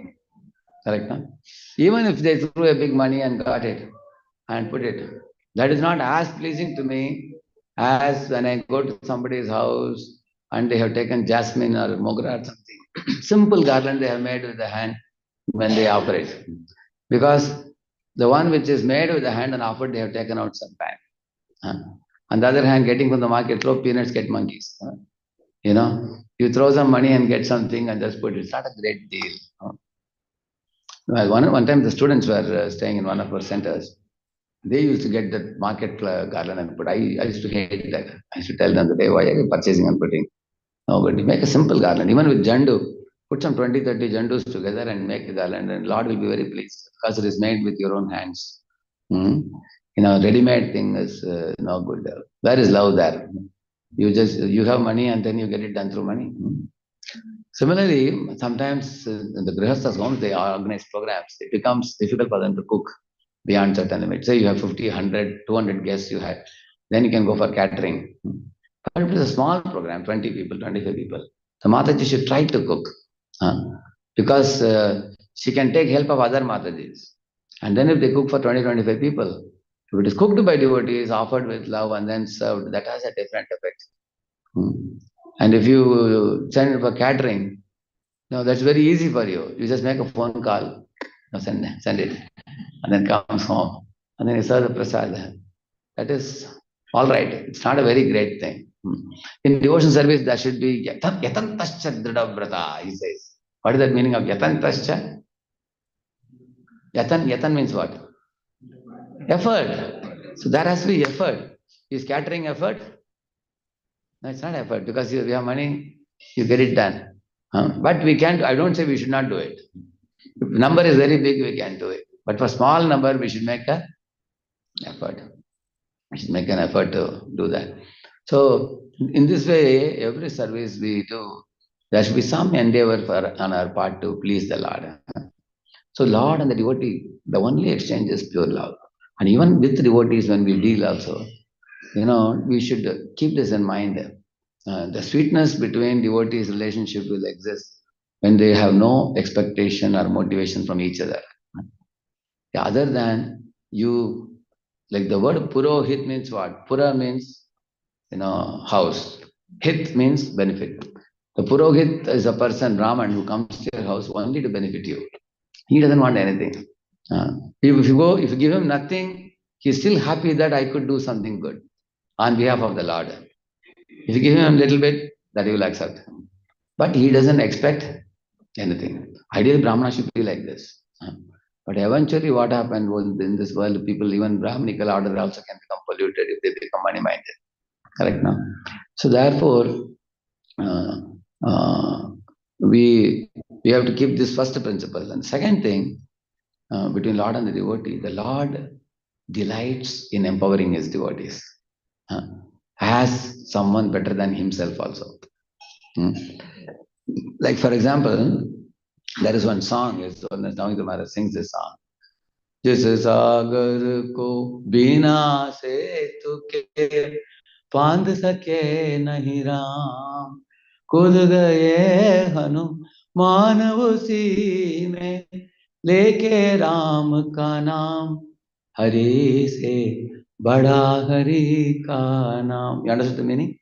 Correct? No? Even if they threw a big money and got it and put it, that is not as pleasing to me as when I go to somebody's house and they have taken jasmine or mogra or something. Simple garland they have made with the hand when they offer it. Because the one which is made with the hand and offered, they have taken out some time. On the other hand, getting from the market, throw peanuts, get monkeys. You know, you throw some money and get something and just put it. It's not a great deal. Well, one time the students were staying in one of our centers. They used to get that market garland and put. I used to hate that. I used to tell them that, hey, why are you purchasing and putting? No, but you make a simple garland. Even with jandu, put some 20, 30 jandus together and make a garland, and Lord will be very pleased because it is made with your own hands. Hmm? Ready-made thing is no good. Where is love there? You have money and then you get it done through money. Similarly, sometimes in the grihasthas homes, they organize programs. It becomes difficult for them to cook beyond certain limits. Say you have 50, 100, 200 guests you have, then you can go for catering. But it is a small program, 20 people, 25 people. The Mataji should try to cook because she can take help of other Matajis. And then if they cook for 20, 25 people, if it is cooked by devotees, offered with love and then served, that has a different effect. And if you send it for catering, no, that's very easy for you. You just make a phone call, send it, and then comes home, and then you serve the prasad. That is all right. It's not a very great thing. In devotion service, there should be yatantascha dradavrata, he says. What is that meaning of yatantascha? Yatan means what? Effort. So there has to be effort. Is catering effort? No, it's not effort because you have money, you get it done. But we can't, I don't say we should not do it. If number is very big, we can do it. But for small number, we should make an effort. We should make an effort to do that. So in this way, every service we do, there should be some endeavor on our part to please the Lord. So Lord and the devotee, the only exchange is pure love. And even with devotees, when we deal also, we should keep this in mind. The sweetness between devotees' relationship will exist when they have no expectation or motivation from each other. Other than you, like the word purohit means what? Pura means, house. Hit means benefit. The purohit is a person, Brahman, who comes to your house only to benefit you. He doesn't want anything. If you give him nothing, he's still happy that I could do something good on behalf of the Lord. If you give him a little bit, that he will accept. But he doesn't expect anything. Ideally, Brahmana should be like this. But eventually, what happened was in this world, people, even Brahminical order also can become polluted if they become money minded. Correct now? So, therefore, uh, uh, we have to keep this first principle. And second thing, between Lord and the devotee, the Lord delights in empowering his devotees as someone better than himself also. Like, for example, there is one song, Navneet Maharaj sings this song. जिस सागर को बिना से तुके बांध सके नहीं राम कूद गए हनुमान उसी में लेके राम का नाम हरि से बड़ा हरि का नाम. You understood the meaning?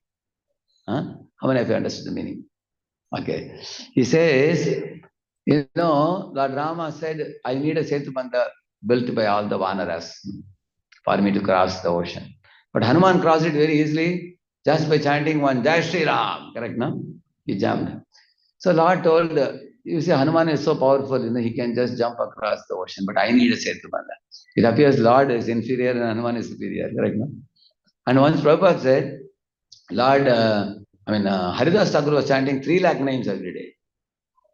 How many of you understood the meaning? Okay. He says, Lord Rama said, I need a Setubandha built by all the Vanaras for me to cross the ocean. But Hanuman crossed it very easily just by chanting one Jai Shri Ram. Correct, no? He jumped. So Lord told, you see, Hanuman is so powerful, he can just jump across the ocean, but I need a Setubandha. It appears Lord is inferior and Hanuman is superior. Correct, no? And once Prabhupada said, Lord, Haridas Thakur was chanting 3 lakh names every day.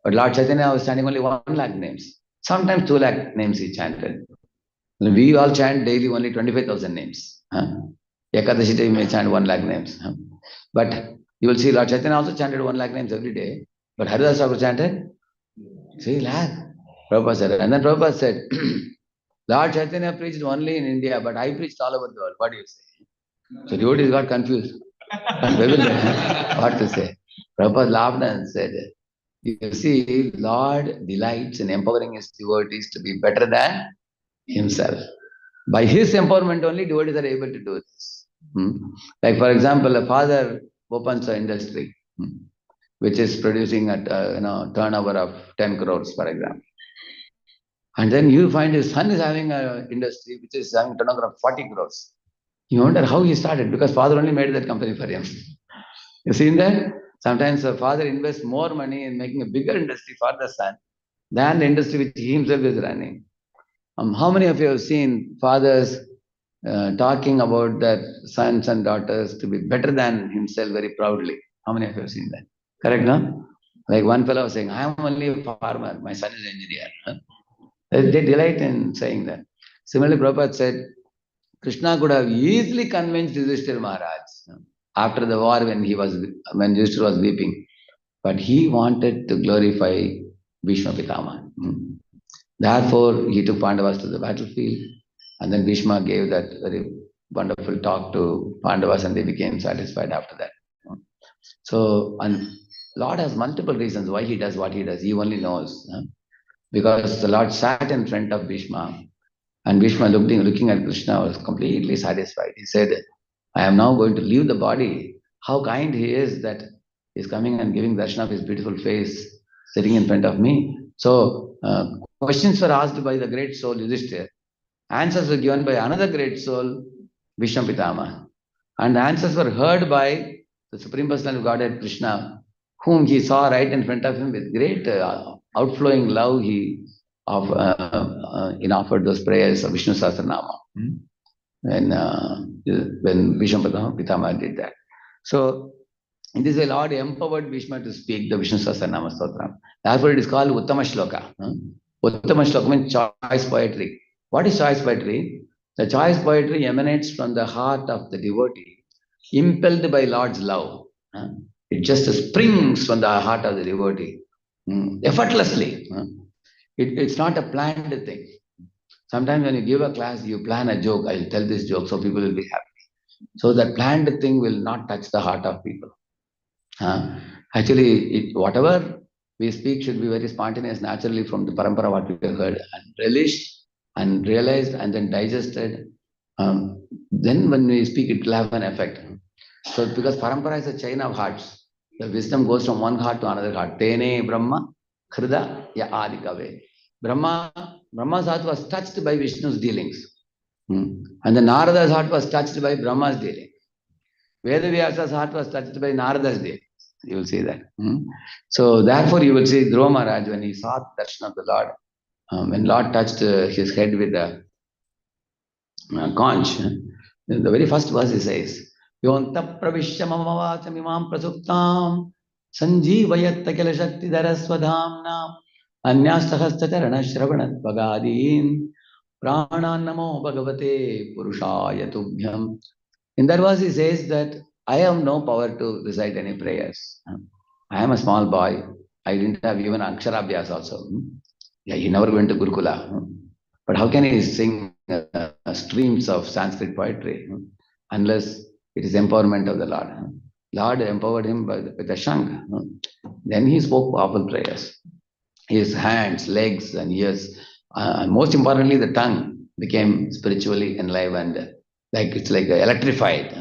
But Lord Chaitanya was chanting only 1 lakh names. Sometimes 2 lakh names he chanted. We all chant daily only 25,000 names. Ekadashi day we may chant 1 lakh names. But you will see Lord Chaitanya also chanted 1 lakh names every day. But Haridas Thakur chanted 3 lakh. Prabhupada said, and then Prabhupada said, Lord Chaitanya preached only in India, but I preached all over the world. What do you say? So devotees got confused. What to say? Prabhupada laughed and said, you see, Lord delights in empowering his devotees to be better than himself. By his empowerment only, devotees are able to do this. Like, for example, a father opens an industry which is producing a turnover of 10 crores, for example. And then you find his son is having an industry which is having turnover of 40 crores. You wonder how he started, because father only made that company for him. You seen that? Sometimes the father invests more money in making a bigger industry for the son than the industry which he himself is running. How many of you have seen fathers talking about their sons and daughters to be better than himself very proudly? How many of you have seen that? Correct, no? Like one fellow was saying, I am only a farmer, my son is an engineer. They delight in saying that. Similarly, Prabhupada said, Krishna could have easily convinced Yudhishthira Maharaj after the war when Yudhishthira was weeping, but he wanted to glorify Bhishma Pitama. Therefore, he took Pandavas to the battlefield, and then Bhishma gave that very wonderful talk to Pandavas, and they became satisfied after that. So, and Lord has multiple reasons why he does what he does. He only knows. Because the Lord sat in front of Bhishma, and Bhishma looking at Krishna was completely satisfied. He said, I am now going to leave the body. How kind he is that he's coming and giving darshan of his beautiful face, sitting in front of me. So, questions were asked by the great soul Yudhishthira. Answers were given by another great soul, Bhishma Pitama. And answers were heard by the Supreme Personality of Godhead, Krishna, whom he saw right in front of him with great outflowing love. He offered those prayers of Vishnu Sahasranama when Bhishma Pitama did that. So, in this way, Lord empowered Bhishma to speak the Vishnu Sahasranama Stotram. Therefore, it is called Uttama Shloka. Uttama Shloka means choice poetry. What is choice poetry? The choice poetry emanates from the heart of the devotee, impelled by Lord's love. It just springs from the heart of the devotee, effortlessly. It's not a planned thing. Sometimes when you give a class, you plan a joke. I'll tell this joke so people will be happy. So that planned thing will not touch the heart of people. Actually, whatever we speak should be very spontaneous, naturally from the parampara what we have heard, and relished and realized and then digested. Then when we speak, it will have an effect. So because parampara is a chain of hearts, the wisdom goes from one heart to another heart. Tene Brahma, Khrida ya Adikave. Brahma's heart was touched by Vishnu's dealings. And the Narada's heart was touched by Brahma's dealing. Vedavyasa's heart was touched by Narada's dealing. You will see that. So therefore you will see Dhruva Maharaj when he saw the darshan of the Lord, when Lord touched his head with the conch, the very first verse he says, Yonta pravishya mamavacham imam prasuktam sanjeevayatta kila shakti dharaswadhamna anyastahasta charana shravanat vagadin pranan namo bhagavate purushaya tubhyam. In that verse he says that I have no power to recite any prayers. I am a small boy. I didn't have even Aksharabhyas also. Yeah, he never went to Gurukula. But how can he sing streams of Sanskrit poetry unless it is empowerment of the Lord? Lord empowered him with a shank. Then he spoke powerful prayers. His hands, legs, and ears, and most importantly, the tongue became spiritually enlivened, it's like electrified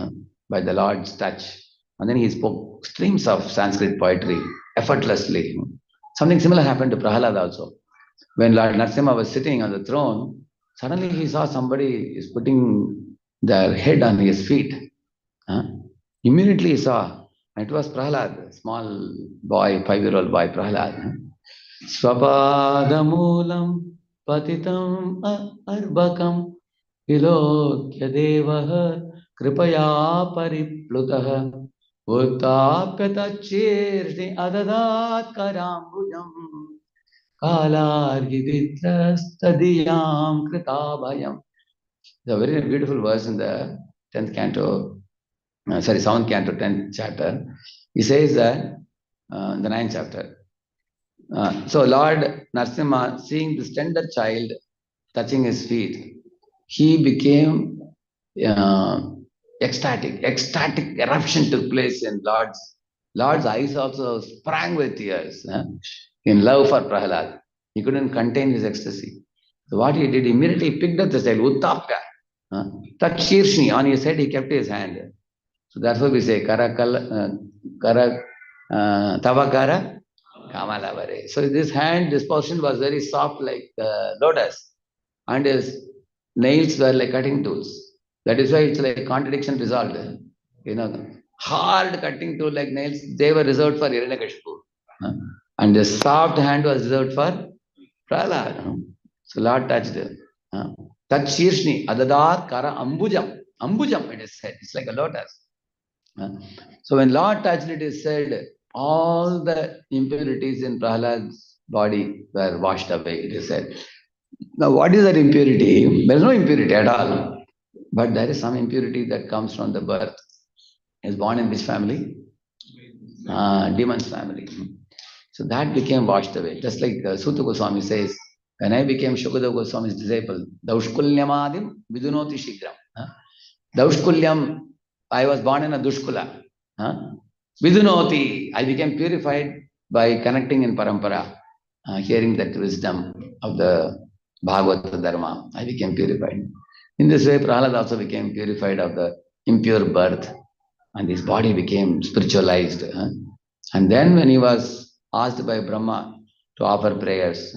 by the Lord's touch. And then he spoke streams of Sanskrit poetry effortlessly. Something similar happened to Prahalad also. When Lord Narasimha was sitting on the throne, suddenly he saw somebody is putting their head on his feet. Immediately he saw, it was Prahalad, small boy, 5-year-old boy, Prahalad. Swapadamulam patitam arbakam vilokya devah kripaya pariplutah uttapyatachirti adadat karambujam kalargivitrastadiyam kritabhayam. The very beautiful verse in the 10th canto, 7th canto, 10th chapter. He says that, the 9th chapter, so Lord Narasimha, seeing this tender child touching his feet, he became ecstatic. Ecstatic eruption took place in Lord's eyes also sprang with tears in love for Prahalad. He couldn't contain his ecstasy. So what he did, immediately he picked up the child, Uttapka, Takshirshni, on his head he kept his hand. So therefore we say, Tavakara Kamalavare. So this hand, this portion was very soft like lotus, and his nails were like cutting tools. That is why it's like contradiction resolved. You know, hard cutting tool like nails, they were reserved for Hiranyakashipu. And the soft hand was reserved for Prahlad. So Lord touched. Tat Shirshni, Adadar Kara Ambujam. Ambujam, it is said. It's like a lotus. So when Lord touched it, is said all the impurities in Prahlad's body were washed away, it is said. Now, what is that impurity? There is no impurity at all. But there is some impurity that comes from the birth. He is born in which family? Demon's family. So that became washed away. Just like Sutta Goswami says, when I became Shukadeva Goswami's disciple, Daushkulyamadim Vidunoti Shigram. Daushkulyam, I was born in a Dushkula. Vidunoti, I became purified by connecting in Parampara, hearing that wisdom of the Bhagavata Dharma. I became purified. In this way, Prahlad also became purified of the impure birth, and his body became spiritualized. And then when he was asked by Brahma to offer prayers,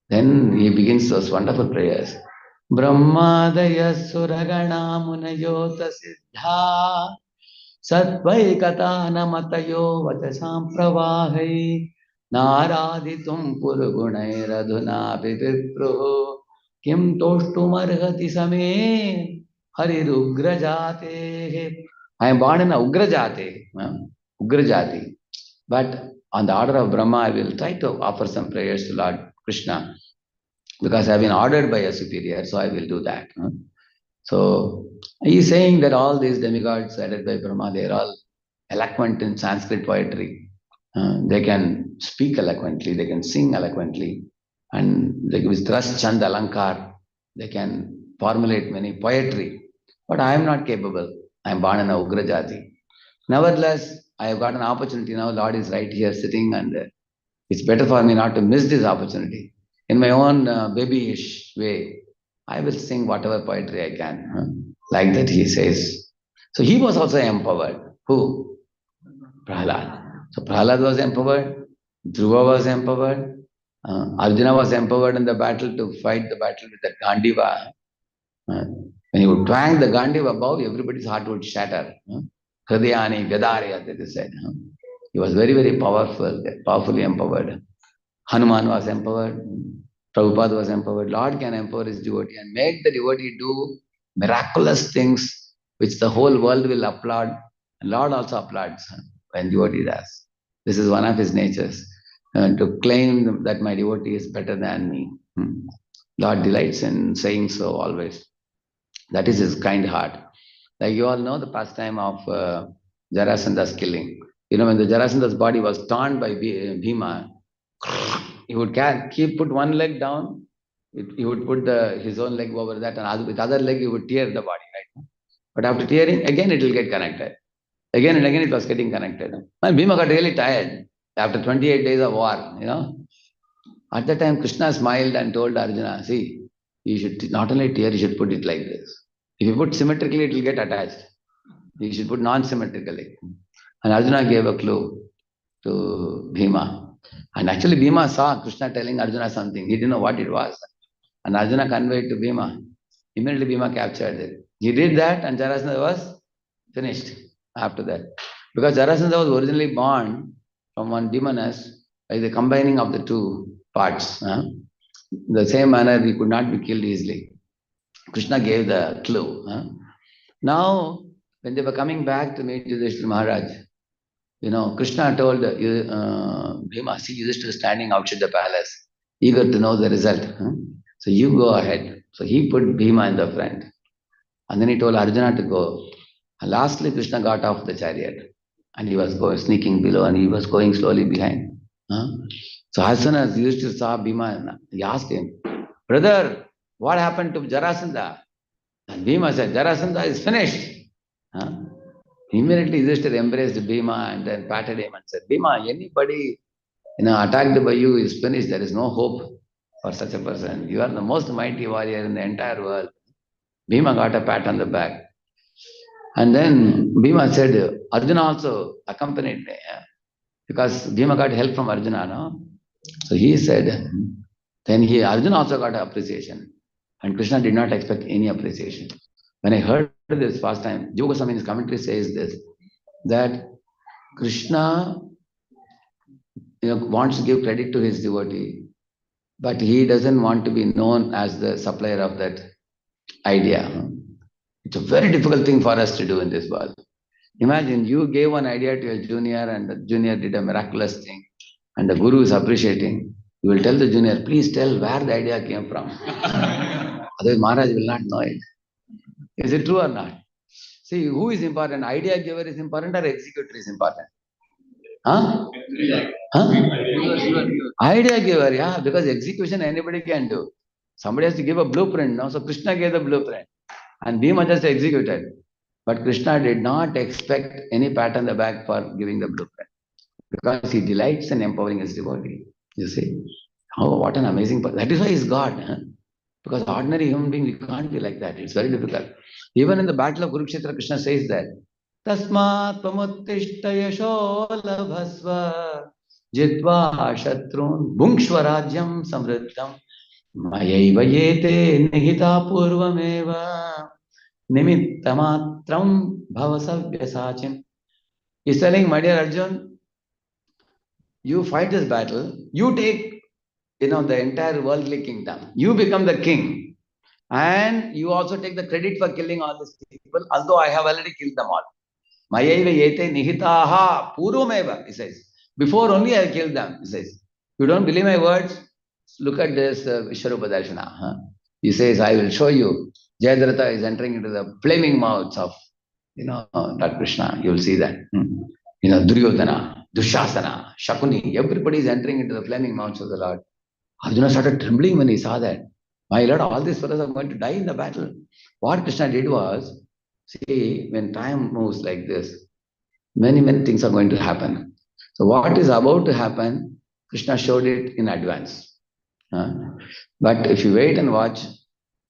then he begins those wonderful prayers. Brahmadaya suragana munayota siddha satvai matayo vachasam pravahai naraditum purugunai radhuna vivipruhu kim toshtumarhati same harirugrajate. I am born in a ugrajate, ugrajati. But on the order of Brahma, I will try to offer some prayers to Lord Krishna because I have been ordered by a superior, so I will do that. So he is saying that all these demigods added by Brahma, they are all eloquent in Sanskrit poetry. They can speak eloquently, they can sing eloquently, and with Ras Chand Alankar, they can formulate many poetry. But I am not capable. I am born in a Ugra Jati. Nevertheless, I have got an opportunity now. Lord is right here sitting, and it's better for me not to miss this opportunity. In my own babyish way, I will sing whatever poetry I can. Like that, he says. So he was also empowered. Who? Prahlad. So Prahlad was empowered. Dhruva was empowered. Arjuna was empowered in the battle to fight the battle with the Gandiva. When he would twang the Gandiva bow, everybody's heart would shatter. Hridayani, Vyadari, as they said. He was very, very powerful, powerfully empowered. Hanuman was empowered. Prabhupada was empowered. Lord can empower his devotee and make the devotee do miraculous things which the whole world will applaud. And Lord also applauds when devotee does. This is one of his natures, to claim that my devotee is better than me. Lord delights in saying so always. That is his kind heart. Like you all know the pastime of Jarasandha's killing. You know, when the Jarasandha's body was torn by Bhima, he would put one leg down, he would put his own leg over that, and with other leg he would tear the body, right? But after tearing, again it will get connected. Again and again it was getting connected. And Bhima got really tired after 28 days of war, you know. At that time, Krishna smiled and told Arjuna, see, you should not only tear, you should put it like this. If you put symmetrically, it will get attached. You should put non-symmetrically. And Arjuna gave a clue to Bhima. And actually Bhima saw Krishna telling Arjuna something. He didn't know what it was. And Arjuna conveyed to Bhima. Immediately Bhima captured it. He did that and Jarasandha was finished after that. Because Jarasandha was originally born from one demoness by the combining of the two parts. The same manner he could not be killed easily. Krishna gave the clue. Now, when they were coming back to meet Yudhishthira Maharaj, you know, Krishna told Bhima, see, Yudhishthira is standing outside the palace, eager to know the result. So you go ahead. So he put Bhima in the front. And then he told Arjuna to go. And lastly, Krishna got off the chariot. And he was sneaking below and he was going slowly behind. So as soon as Yudhishthira saw Bhima, he asked him, brother, what happened to Jarasandha? And Bhima said, Jarasandha is finished. Immediately Yudhishthira embraced Bhima and then patted him and said, Bhima, anybody attacked by you is finished. There is no hope for such a person. You are the most mighty warrior in the entire world. Bhima got a pat on the back. And then Bhima said, Arjuna also accompanied me. because Bhima got help from Arjuna, no? So he said, then Arjuna also got appreciation. And Krishna did not expect any appreciation. When I heard this first time, Yoga Swami in his commentary says this, that Krishna wants to give credit to his devotee, but he doesn't want to be known as the supplier of that idea. It's a very difficult thing for us to do in this world. Imagine you gave one idea to your junior and the junior did a miraculous thing and the guru is appreciating. You will tell the junior, please tell where the idea came from. Otherwise Maharaj will not know it. Is it true or not? See, who is important? Idea giver is important or executor is important? Huh? Huh? Idea giver, yeah, because execution anybody can do. Somebody has to give a blueprint, no? So Krishna gave the blueprint and Bhima just executed. But Krishna did not expect any pat on the back for giving the blueprint because he delights in empowering his devotee. You see? Oh, what an amazing person. That is why he's God. Huh? Because ordinary human being, we can't be like that. It's very difficult. Even in the battle of Kurukshetra, Krishna says that, Tasmat pamuttishta yasho labhasva jitva shatrun bhungshva rajyam samriddham mayaiva yete nihita purvameva nimittamatram bhavasavya. He's telling, my dear Arjun, you fight this battle, you take the entire worldly kingdom. You become the king. And you also take the credit for killing all these people, although I have already killed them all. Mayaiva yete nihitaha purvameva, he says. Before only I killed them, he says. You don't believe my words? Look at this Vishwarupa Darshana. Huh? He says, I will show you. Jayadratha is entering into the flaming mouths of, Lord Krishna. You will see that. Duryodhana, Dushasana, Shakuni, everybody is entering into the flaming mouths of the Lord. Arjuna started trembling when he saw that. My Lord, all these fellows are going to die in the battle. What Krishna did was, see, when time moves like this, many, many things are going to happen. So what is about to happen, Krishna showed it in advance. But if you wait and watch,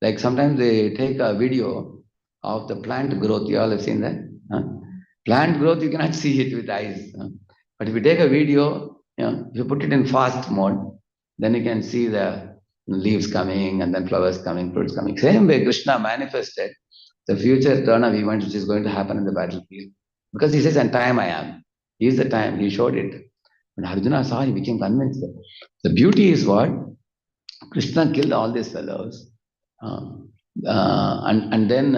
like sometimes they take a video of the plant growth. You all have seen that? Plant growth, you cannot see it with eyes. But if you take a video, if you put it in fast mode, then you can see the leaves coming and then flowers coming, fruits coming. Same way Krishna manifested the future turn of events which is going to happen in the battlefield. Because he says, and time I am. He is the time. He showed it. When Arjuna saw, he became convinced. The beauty is what? Krishna killed all these fellows. And then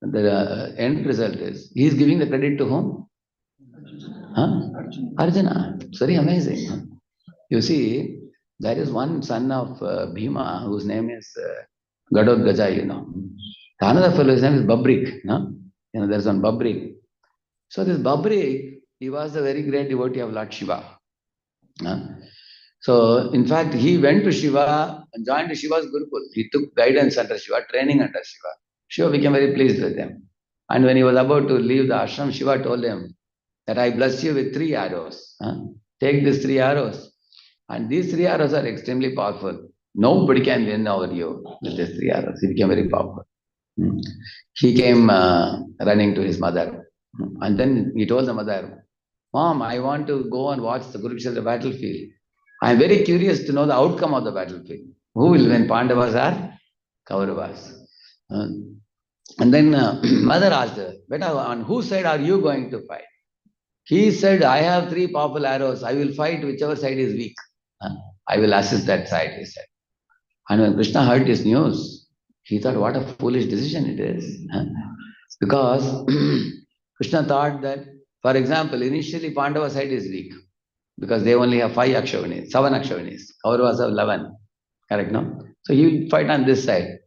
the end result is, he is giving the credit to whom? Arjuna. It's very amazing. You see, there is one son of Bhima whose name is Gadodgaja, Another fellow, his name is Babrik. There's one Babrik. So this Babrik, he was a very great devotee of Lord Shiva. So in fact, he went to Shiva and joined Shiva's Gurukul. He took guidance under Shiva, training under Shiva. Shiva became very pleased with him. And when he was about to leave the ashram, Shiva told him that I bless you with 3 arrows. Take these 3 arrows. And these 3 arrows are extremely powerful. Nobody can win over you with these 3 arrows. He became very powerful. He came running to his mother. And then he told the mother, Mom, I want to go and watch the Kurukshetra battlefield. I am very curious to know the outcome of the battlefield. Who will win, Pandavas or Kauravas? And then mother asked her, Beta, on whose side are you going to fight? He said, I have 3 powerful arrows. I will fight whichever side is weak. I will assist that side, he said. And when Krishna heard this news, he thought, what a foolish decision it is. Because Krishna thought that, for example, initially Pandava side is weak because they only have 5 Akshavanis, 7 Akshavanis. Kauravas have 11. Correct, no? So he will fight on this side.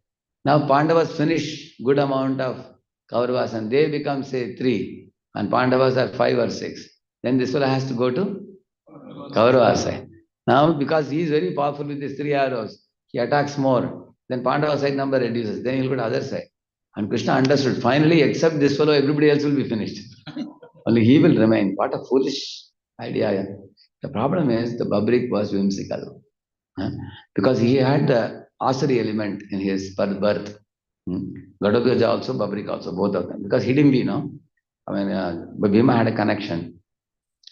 Now Pandavas finish good amount of Kauravas and they become, say, 3. And Pandavas are 5 or 6. Then this fellow has to go to Kaurava side. Now, because he is very powerful with his 3 arrows, he attacks more. Then Pandava side number reduces. Then he will go to other side. And Krishna understood. Finally, except this fellow, everybody else will be finished. Only he will remain. What a foolish idea. The problem is the Babrik was whimsical. Because he had the Asari element in his birth. Gadodgaja also, Babrik also, both of them. Because Hidimbi, Bhima had a connection.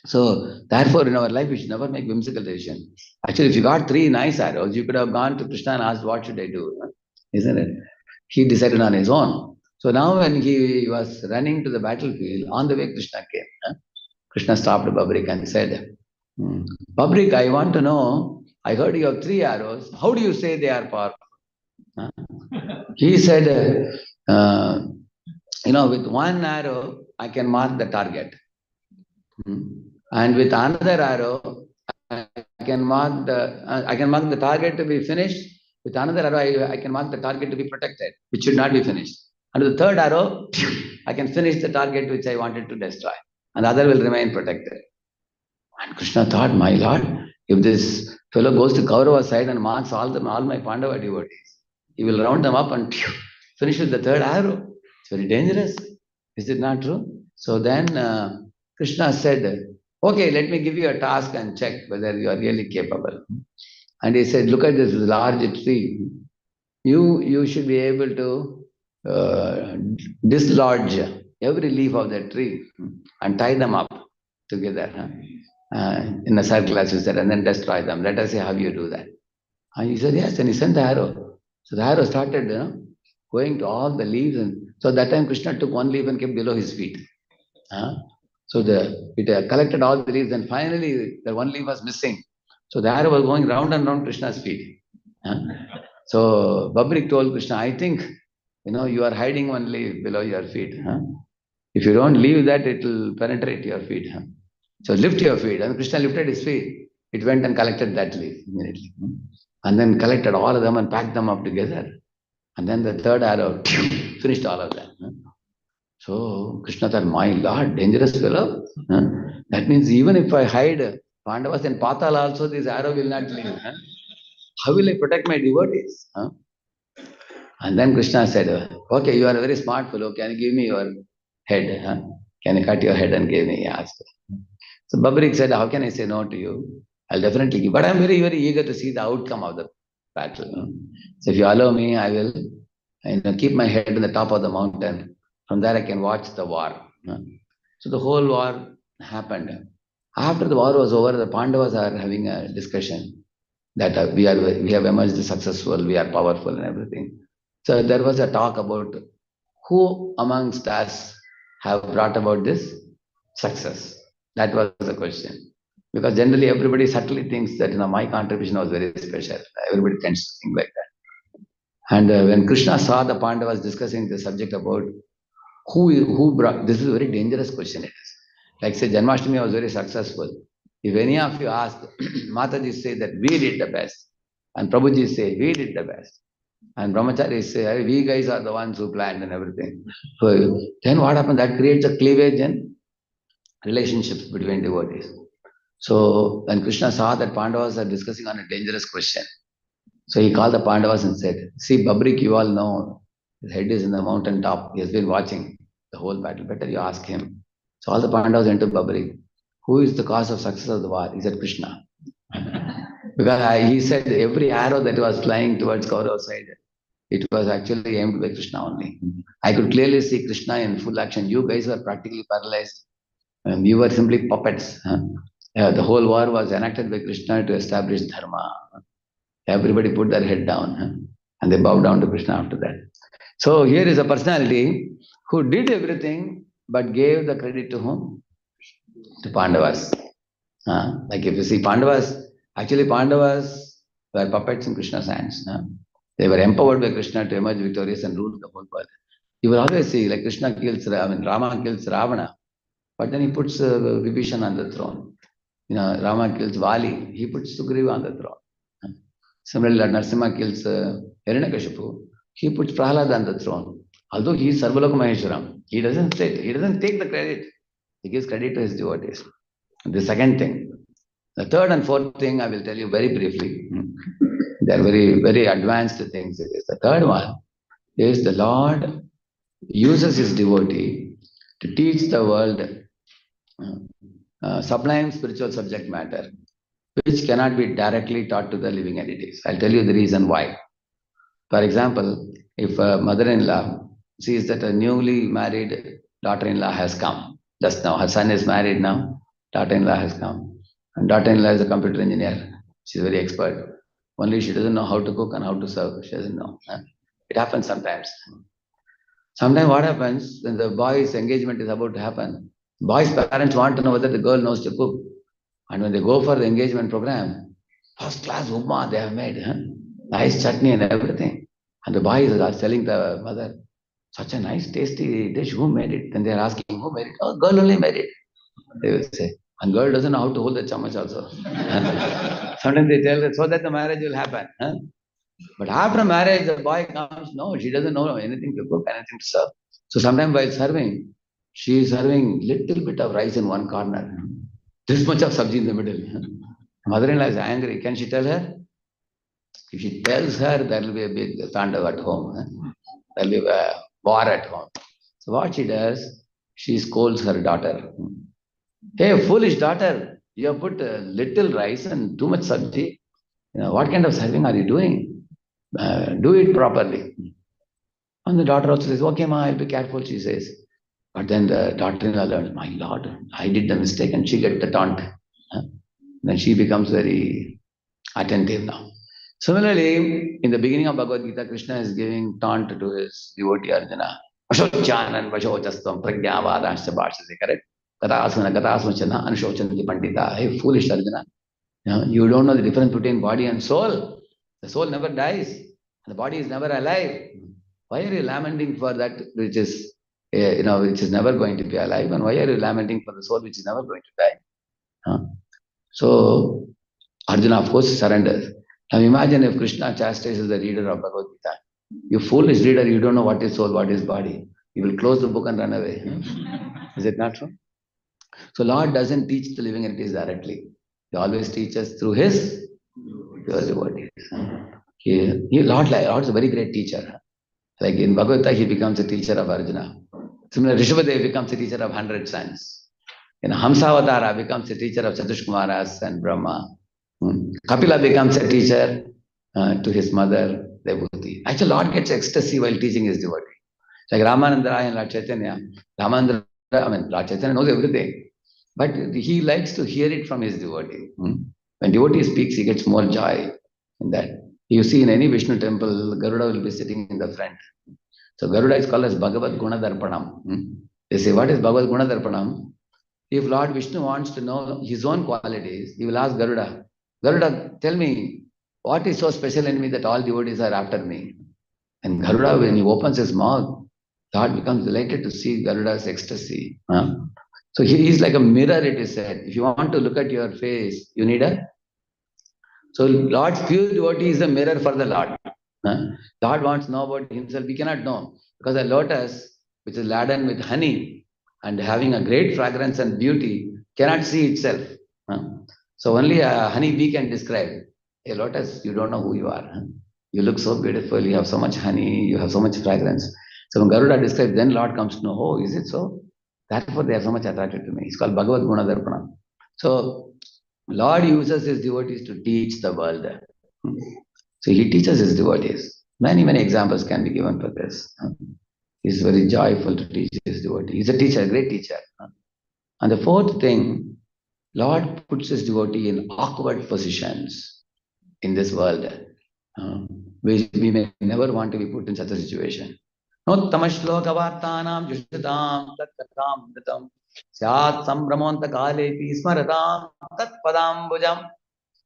So therefore, in our life, we should never make whimsical decision. Actually, if you got three nice arrows, you could have gone to Krishna and asked, "What should I do?" Isn't it? He decided on his own. So now, when he was running to the battlefield, on the way Krishna came. Krishna stopped Babrik and said, Babrik, I want to know. I heard you have three arrows. How do you say they are powerful? Huh? He said, with one arrow, I can mark the target. And with another arrow, I can mark the target to be finished. With another arrow, I can mark the target to be protected, which should not be finished. And with the third arrow, I can finish the target which I wanted to destroy. And the other will remain protected. And Krishna thought, my Lord, if this fellow goes to Kaurava side and marks all my Pandava devotees, he will round them up and finish with the third arrow. It's very dangerous. Is it not true? So then Krishna said, okay, let me give you a task and check whether you are really capable. And he said, look at this large tree. You should be able to dislodge every leaf of that tree and tie them up together in a circle, as you said, and then destroy them. Let us see how you do that. And he said, yes, and he sent the arrow. So the arrow started going to all the leaves. And so that time Krishna took one leaf and kept below his feet. So it collected all the leaves, and finally the one leaf was missing. So the arrow was going round and round Krishna's feet. So Babrik told Krishna, I think you are hiding one leaf below your feet. If you don't leave that, it will penetrate your feet. So lift your feet. And Krishna lifted his feet. It went and collected that leaf immediately. And then collected all of them and packed them up together. And then the third arrow finished all of them. So Krishna thought, my Lord, dangerous fellow. That means even if I hide Pandavas in Patal also, this arrow will not leave. How will I protect my devotees? And then Krishna said, okay, you are a very smart fellow. Can you give me your head? Can you cut your head and give me? He asked. So Babrik said, how can I say no to you? I'll definitely give. But I'm very, very eager to see the outcome of the battle. So if you allow me, I will keep my head on the top of the mountain. From there I can watch the war. So the whole war happened. After the war was over, the Pandavas are having a discussion that we have emerged successful, we are powerful and everything. So there was a talk about who amongst us have brought about this success. That was the question. Because generally everybody subtly thinks that my contribution was very special. Everybody tends to think like that. And when Krishna saw the Pandavas discussing the subject about who brought, this is a very dangerous question it is. Like say Janmashtami was very successful. If any of you ask, Mataji say that we did the best. And Prabhuji say we did the best. And Brahmacharis say, we guys are the ones who planned and everything. So then what happens? That creates a cleavage in relationships between devotees. So when Krishna saw that Pandavas are discussing on a dangerous question, so he called the Pandavas and said, see, Babrik, you all know, his head is in the mountain top. He has been watching the whole battle. Better you ask him. So all the Pandavas went to Babrik. Who is the cause of success of the war? He said, Krishna. Because he said every arrow that was flying towards Kaurav side, it was actually aimed by Krishna only. I could clearly see Krishna in full action. You guys were practically paralyzed. You were simply puppets. The whole war was enacted by Krishna to establish dharma. Everybody put their head down and they bowed down to Krishna after that. So here is a personality who did everything but gave the credit to whom? To Pandavas. Like if you see Pandavas, actually Pandavas were puppets in Krishna's hands. They were empowered by Krishna to emerge victorious and rule the whole world. You will always see, like Krishna kills, Rama kills Ravana, but then he puts Vibhishan on the throne. Rama kills Vali, he puts Sugriva on the throne. Similarly, Lord Narasimha kills Hiranyakashipu, he puts Prahlad on the throne. Although he is Sarvaloka Maheshwaram, he doesn't take the credit. He gives credit to his devotees. The second thing. The third and fourth thing I will tell you very briefly. They are very, very advanced things. It is. The third one is the Lord uses his devotee to teach the world sublime spiritual subject matter, which cannot be directly taught to the living entities. I'll tell you the reason why. For example, if a mother-in-law sees that a newly married daughter-in-law has come, just now, her son is married now, daughter-in-law has come. And daughter-in-law is a computer engineer. She's very expert. Only she doesn't know how to cook and how to serve. She doesn't know. It happens sometimes. Sometimes what happens when the boy's engagement is about to happen, boy's parents want to know whether the girl knows to cook. And when they go for the engagement program, first class upma they have made, nice chutney and everything. And the boy is telling the mother, such a nice tasty dish, who made it? Then they are asking, who made it? Oh, girl only made it. They will say. And girl doesn't know how to hold the chammach also. Sometimes they tell her, so that the marriage will happen. But after marriage, the boy comes, no, she doesn't know anything to cook, anything to serve. So sometimes while serving, she is serving little bit of rice in one corner, this much of sabji in the middle. Mother-in-law is angry. Can she tell her? If she tells her, there will be a big tandav at home. There will be a war at home. So what she does, she scolds her daughter. Hey, foolish daughter, you have put little rice and too much sabji. What kind of serving are you doing? Do it properly. And the daughter also says, okay, ma, I'll be careful, she says. But then the daughter-in-law learns, my lord, I did the mistake, and she gets the taunt. Then she becomes very attentive now. Similarly, in the beginning of Bhagavad Gita, Krishna is giving taunt to his devotee Arjuna. Vashochanan vashochastam pragyavadansya bhashase, correct? Katasmana anushocanti pandita. Hey, foolish Arjuna. You don't know the difference between body and soul. The soul never dies. The body is never alive. Why are you lamenting for that which is, which is never going to be alive? And why are you lamenting for the soul which is never going to die? So Arjuna, of course, surrenders. Now imagine if Krishna chastises the reader of Bhagavad Gita. You foolish reader, you don't know what is soul, what is body. You will close the book and run away. Is it not true? So Lord doesn't teach the living entities directly. He always teaches through his pure devotees. Lord is a very great teacher. Like in Bhagavad Gita, he becomes a teacher of Arjuna. Similarly, Rishabhadev becomes a teacher of 100 sons. Hamsavatara becomes a teacher of Chatushkumaras and Brahma. Kapila becomes a teacher to his mother, Devhuti. Actually, Lord gets ecstasy while teaching his devotee. Like Ramananda Raya and Lord Chaitanya. Lord Chaitanya knows everything. But he likes to hear it from his devotee. When devotee speaks, he gets more joy in that. You see in any Vishnu temple, Garuda will be sitting in the front. So Garuda is called as Bhagavad Gunadarpanam. They say, what is Bhagavad Gunadarpanam? If Lord Vishnu wants to know his own qualities, he will ask Garuda, Garuda, tell me, what is so special in me that all devotees are after me? And Garuda, when he opens his mouth, Lord becomes delighted to see Garuda's ecstasy. So he is like a mirror, it is said. If you want to look at your face, you need a... So Lord's pure devotee is a mirror for the Lord. Lord wants to know about himself. We cannot know. Because a lotus, which is laden with honey and having a great fragrance and beauty, cannot see itself. So only a honey bee can describe. A lotus, you don't know who you are. You look so beautiful, you have so much honey, you have so much fragrance. So when Garuda describes, then Lord comes to know, oh, is it so? Therefore they are so much attracted to me. It's called Bhagavad Gunadarpana. So Lord uses his devotees to teach the world. So he teaches his devotees. Many, many examples can be given for this. He's very joyful to teach his devotees. He's a teacher, a great teacher. And the fourth thing, Lord puts his devotee in awkward positions in this world. We may never want to be put in such a situation. Nottamashlokavartanam jushatam tat katam mritam syat sambramanta kalepi smaratam tat padam bhujam.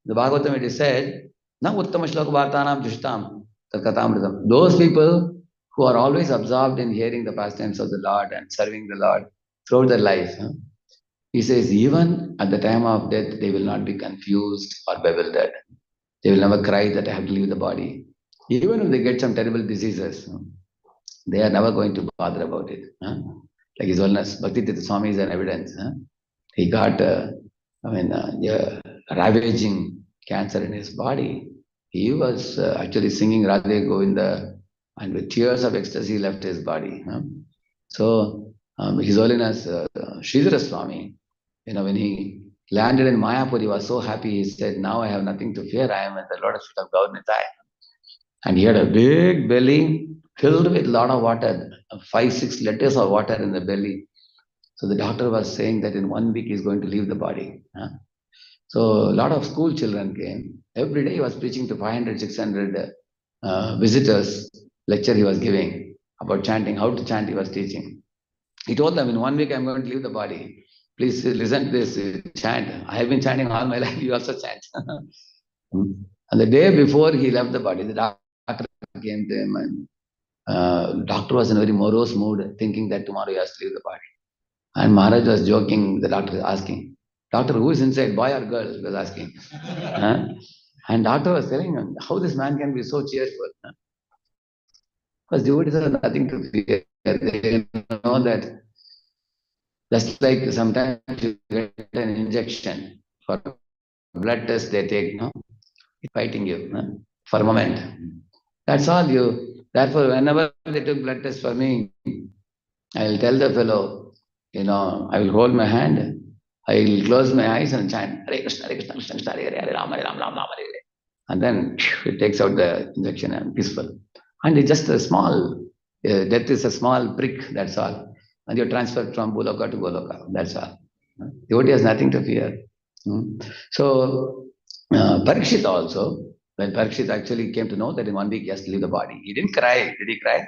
The Bhagavatam it is said, na uttama shloka vartanam jushatam tat katam mritam. Those people who are always absorbed in hearing the pastimes of the Lord and serving the Lord throughout their life. He says, even at the time of death, they will not be confused or bewildered. They will never cry that I have to leave the body. Even if they get some terrible diseases, they are never going to bother about it. Like His Holiness Bhakti Tirtha Swami is an evidence. He got, ravaging cancer in his body. He was actually singing Radhe Govinda, and with tears of ecstasy left his body. So His Holiness Sridhara Swami, when he landed in Mayapur, he was so happy. He said, now I have nothing to fear. I am at the lotus feet of Gaurnitai. And he had a big belly filled with a lot of water, 5, 6 liters of water in the belly. So the doctor was saying that in 1 week he's going to leave the body. So a lot of school children came. Every day he was preaching to 500, 600 visitors. Lecture he was giving about chanting, how to chant he was teaching. He told them, in 1 week I'm going to leave the body. Please listen to this chant. I have been chanting all my life, you also chant. And the day before he left the body, the doctor came to him, and doctor was in a very morose mood, thinking that tomorrow he has to leave the body. And Maharaj was joking, the doctor was asking, doctor, who is inside, boy or girl? He was asking. And doctor was telling him how this man can be so cheerful. Because devotees have nothing to fear. They know that just like sometimes you get an injection for blood test they take, it's fighting you for a moment. That's all you. Therefore, whenever they took blood test for me, I will tell the fellow, I will hold my hand, I will close my eyes and chant Hare Krishna, Krishna, Hare Hare, Hare Rama, Hare Rama, Rama Rama, Hare Hare. And then it takes out the injection and peaceful. And it's just a small, death is a small prick, that's all. And you're transferred from Buloka to Goloka, that's all. Devotee has nothing to fear. So, Parikshit also, when Parikshit actually came to know that in 1 week he has to leave the body, he didn't cry. Did he cry?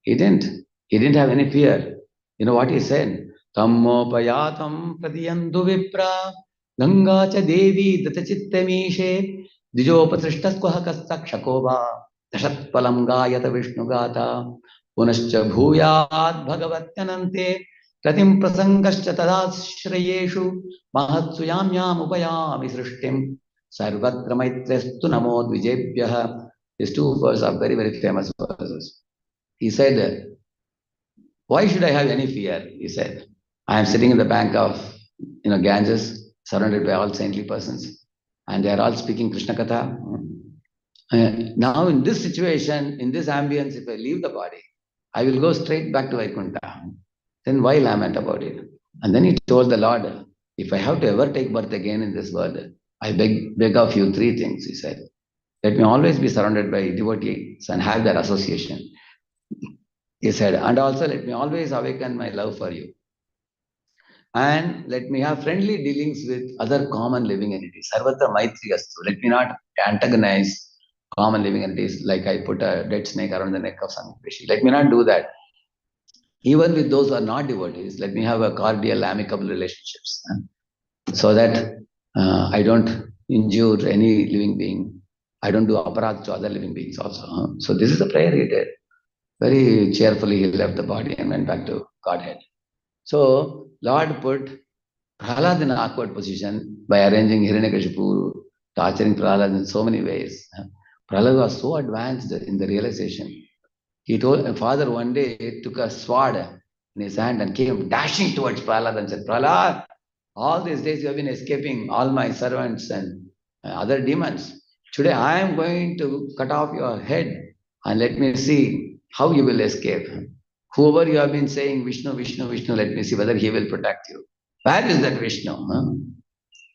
He didn't. He didn't have any fear. You know what he said? Tammopayatam pratiyandu vipra ganga cha devi datachittamishe dijopasrishtasquha kastakshakova dashatpalam gayata vishnugata punascha bhuyat bhagavatyanante pratim prasangascha tadashrayeshu mahatsuyamyam upayami srishtim sarvatra maitrestu namo dvijebhyah. These two verses are very, very famous verses. He said, why should I have any fear? He said, I am sitting in the bank of Ganges, surrounded by all saintly persons, and they are all speaking Krishna Katha. Now, in this situation, in this ambience, if I leave the body, I will go straight back to Vaikuntha. Then why lament about it? And then he told the Lord, if I have to ever take birth again in this world, I beg of you 3 things, he said. Let me always be surrounded by devotees and have that association. He said, and also let me always awaken my love for you. And let me have friendly dealings with other common living entities. Sarvatra Maitri Astu. Let me not antagonize common living entities like I put a dead snake around the neck of some fish. Let me not do that. Even with those who are not devotees, let me have a cordial, amicable relationships so that I don't injure any living being. I don't do aparadh to other living beings also. So this is the prayer he did. Very cheerfully he left the body and went back to Godhead. So Lord put Prahlad in an awkward position by arranging Hiranyakashipu, torturing Prahlad in so many ways. Prahlad was so advanced in the realization. He told father one day took a sword in his hand and came dashing towards Prahlad and said, Prahlad, all these days you have been escaping all my servants and other demons. Today I am going to cut off your head and let me see how you will escape. Whoever you have been saying, Vishnu, Vishnu, Vishnu, let me see whether he will protect you. Where is that Vishnu?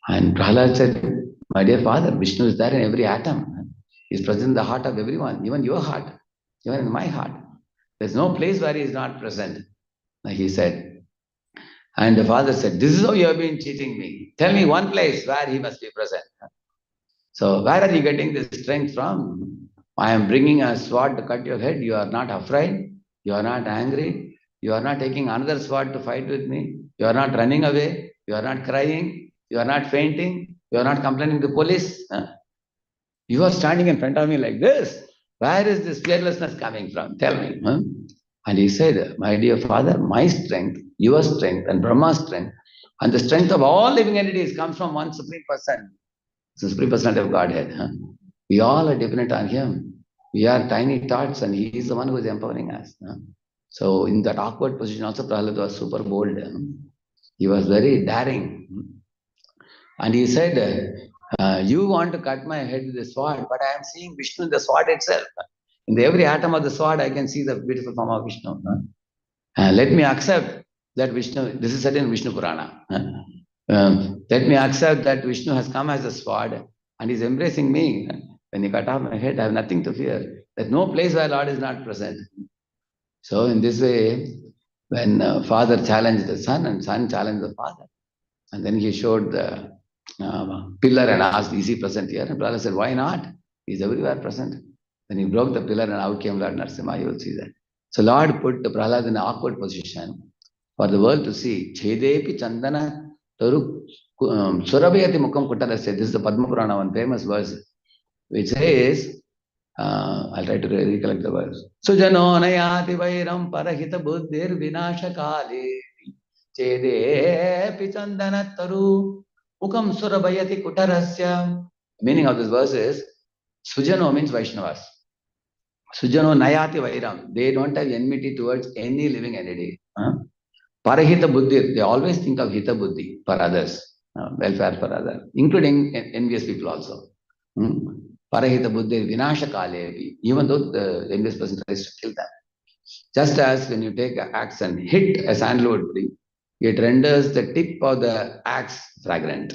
And Prahlad said, my dear father, Vishnu is there in every atom. He is present in the heart of everyone, even your heart, even in my heart. There's no place where he is not present, he said. And the father said, this is how you have been cheating me. Tell me one place where he must be present. So where are you getting this strength from? I am bringing a sword to cut your head. You are not afraid. You are not angry. You are not taking another sword to fight with me. You are not running away. You are not crying. You are not fainting. You are not complaining to police. You are standing in front of me like this. Where is this fearlessness coming from? Tell me. And he said, my dear father, my strength, your strength, and Brahma's strength, and the strength of all living entities comes from one Supreme Person. Supreme Personality of Godhead. We all are dependent on Him. We are tiny thoughts and He is the one who is empowering us. So in that awkward position also Prahlad was super bold. He was very daring. And he said, you want to cut my head with the sword, but I am seeing Vishnu in the sword itself. In every atom of the sword, I can see the beautiful form of Vishnu. Let me accept that Vishnu, this is said in Vishnu Purana. Let me accept that Vishnu has come as a sword and is embracing me. When you cut off my head, I have nothing to fear. There's no place where Lord is not present. So in this way, when father challenged the son and son challenged the father. And then he showed the pillar and asked, is he present here? And Prahlad said, why not? He's everywhere present. Then he broke the pillar and out came Lord Narasimha. You will see that. So Lord put the Prahlad in an awkward position for the world to see. Chedepi Chandana Taru Surabhayati Mukam Kuttarasya. This is the Padma Purana, one famous verse, which says, I'll try to recollect the verse. Sujano Nayati Vairam Parahita Buddhir Vinasha Kali Chedepi Chandana Taru Mukam Surabhayati Kuttarasya. Meaning of this verse is, Sujano means Vaishnavas. Sujano Nayati Vairam. They don't have enmity towards any living entity. Parahita Buddhi, they always think of Hita Buddhi for others, welfare for others, including envious people also. Parahita Buddhi, Vinasha Kalevi, even though the envious person tries to kill them. Just as when you take an axe and hit a sandalwood tree, it renders the tip of the axe fragrant.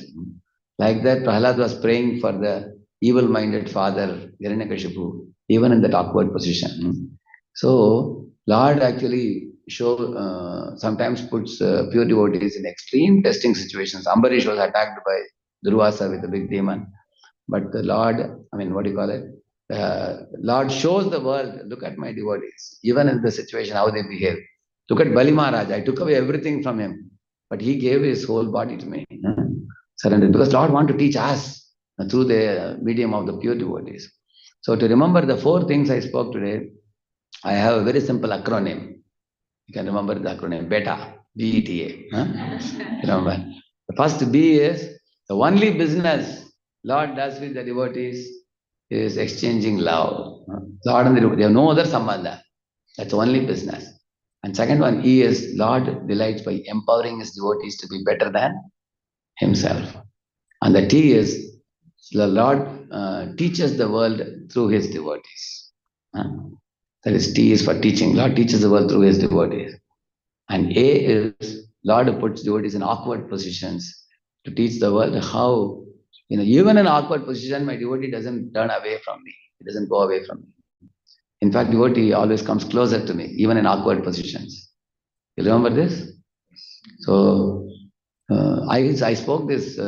Like that, Prahlad was praying for the evil-minded father, Hiranyakashipu, even in that awkward position. So, Lord actually sometimes puts pure devotees in extreme testing situations. Ambarish was attacked by Durvasa with a big demon. But the Lord, what do you call it? Lord shows the world, look at my devotees, even in the situation, how they behave. Look at Bali Maharaj, I took away everything from him, but he gave his whole body to me. Surrendered. Because Lord wants to teach us through the medium of the pure devotees. So to remember the 4 things I spoke today, I have a very simple acronym. You can remember the acronym, BETA, B-E-T-A. Remember. The first B is, the only business Lord does with the devotees is exchanging love. Lord and the devotee, they have no other sambandha. That's the only business. And second one, E is, Lord delights by empowering his devotees to be better than himself. And the T is, the Lord teaches the world through his devotees. That is, T is for teaching. Lord teaches the world through his devotees. And A is, Lord puts devotees in awkward positions to teach the world how, even in awkward position, my devotee doesn't turn away from me. He doesn't go away from me. In fact, devotee always comes closer to me, even in awkward positions. You remember this? So, I spoke this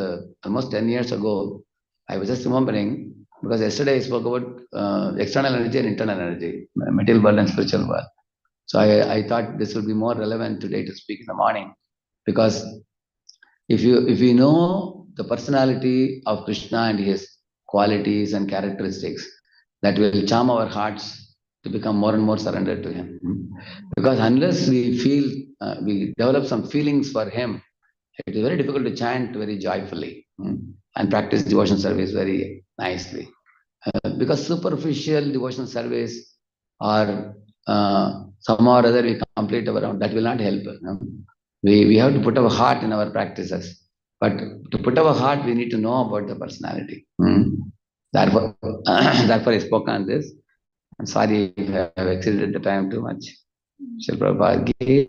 almost 10 years ago. I was just remembering, because yesterday I spoke about external energy and internal energy, material world and spiritual world. So I thought this would be more relevant today to speak in the morning, because if you know the personality of Krishna and his qualities and characteristics, that will charm our hearts to become more and more surrendered to him. Because unless we feel, we develop some feelings for him, it is very difficult to chant very joyfully and practice devotion service very nicely. Because superficial devotional service or somehow or other we complete our own, that will not help. We have to put our heart in our practices. But to put our heart, we need to know about the personality. Therefore, therefore I spoke on this. I'm sorry if I have exceeded the time too much. Shri Prabhupada ki,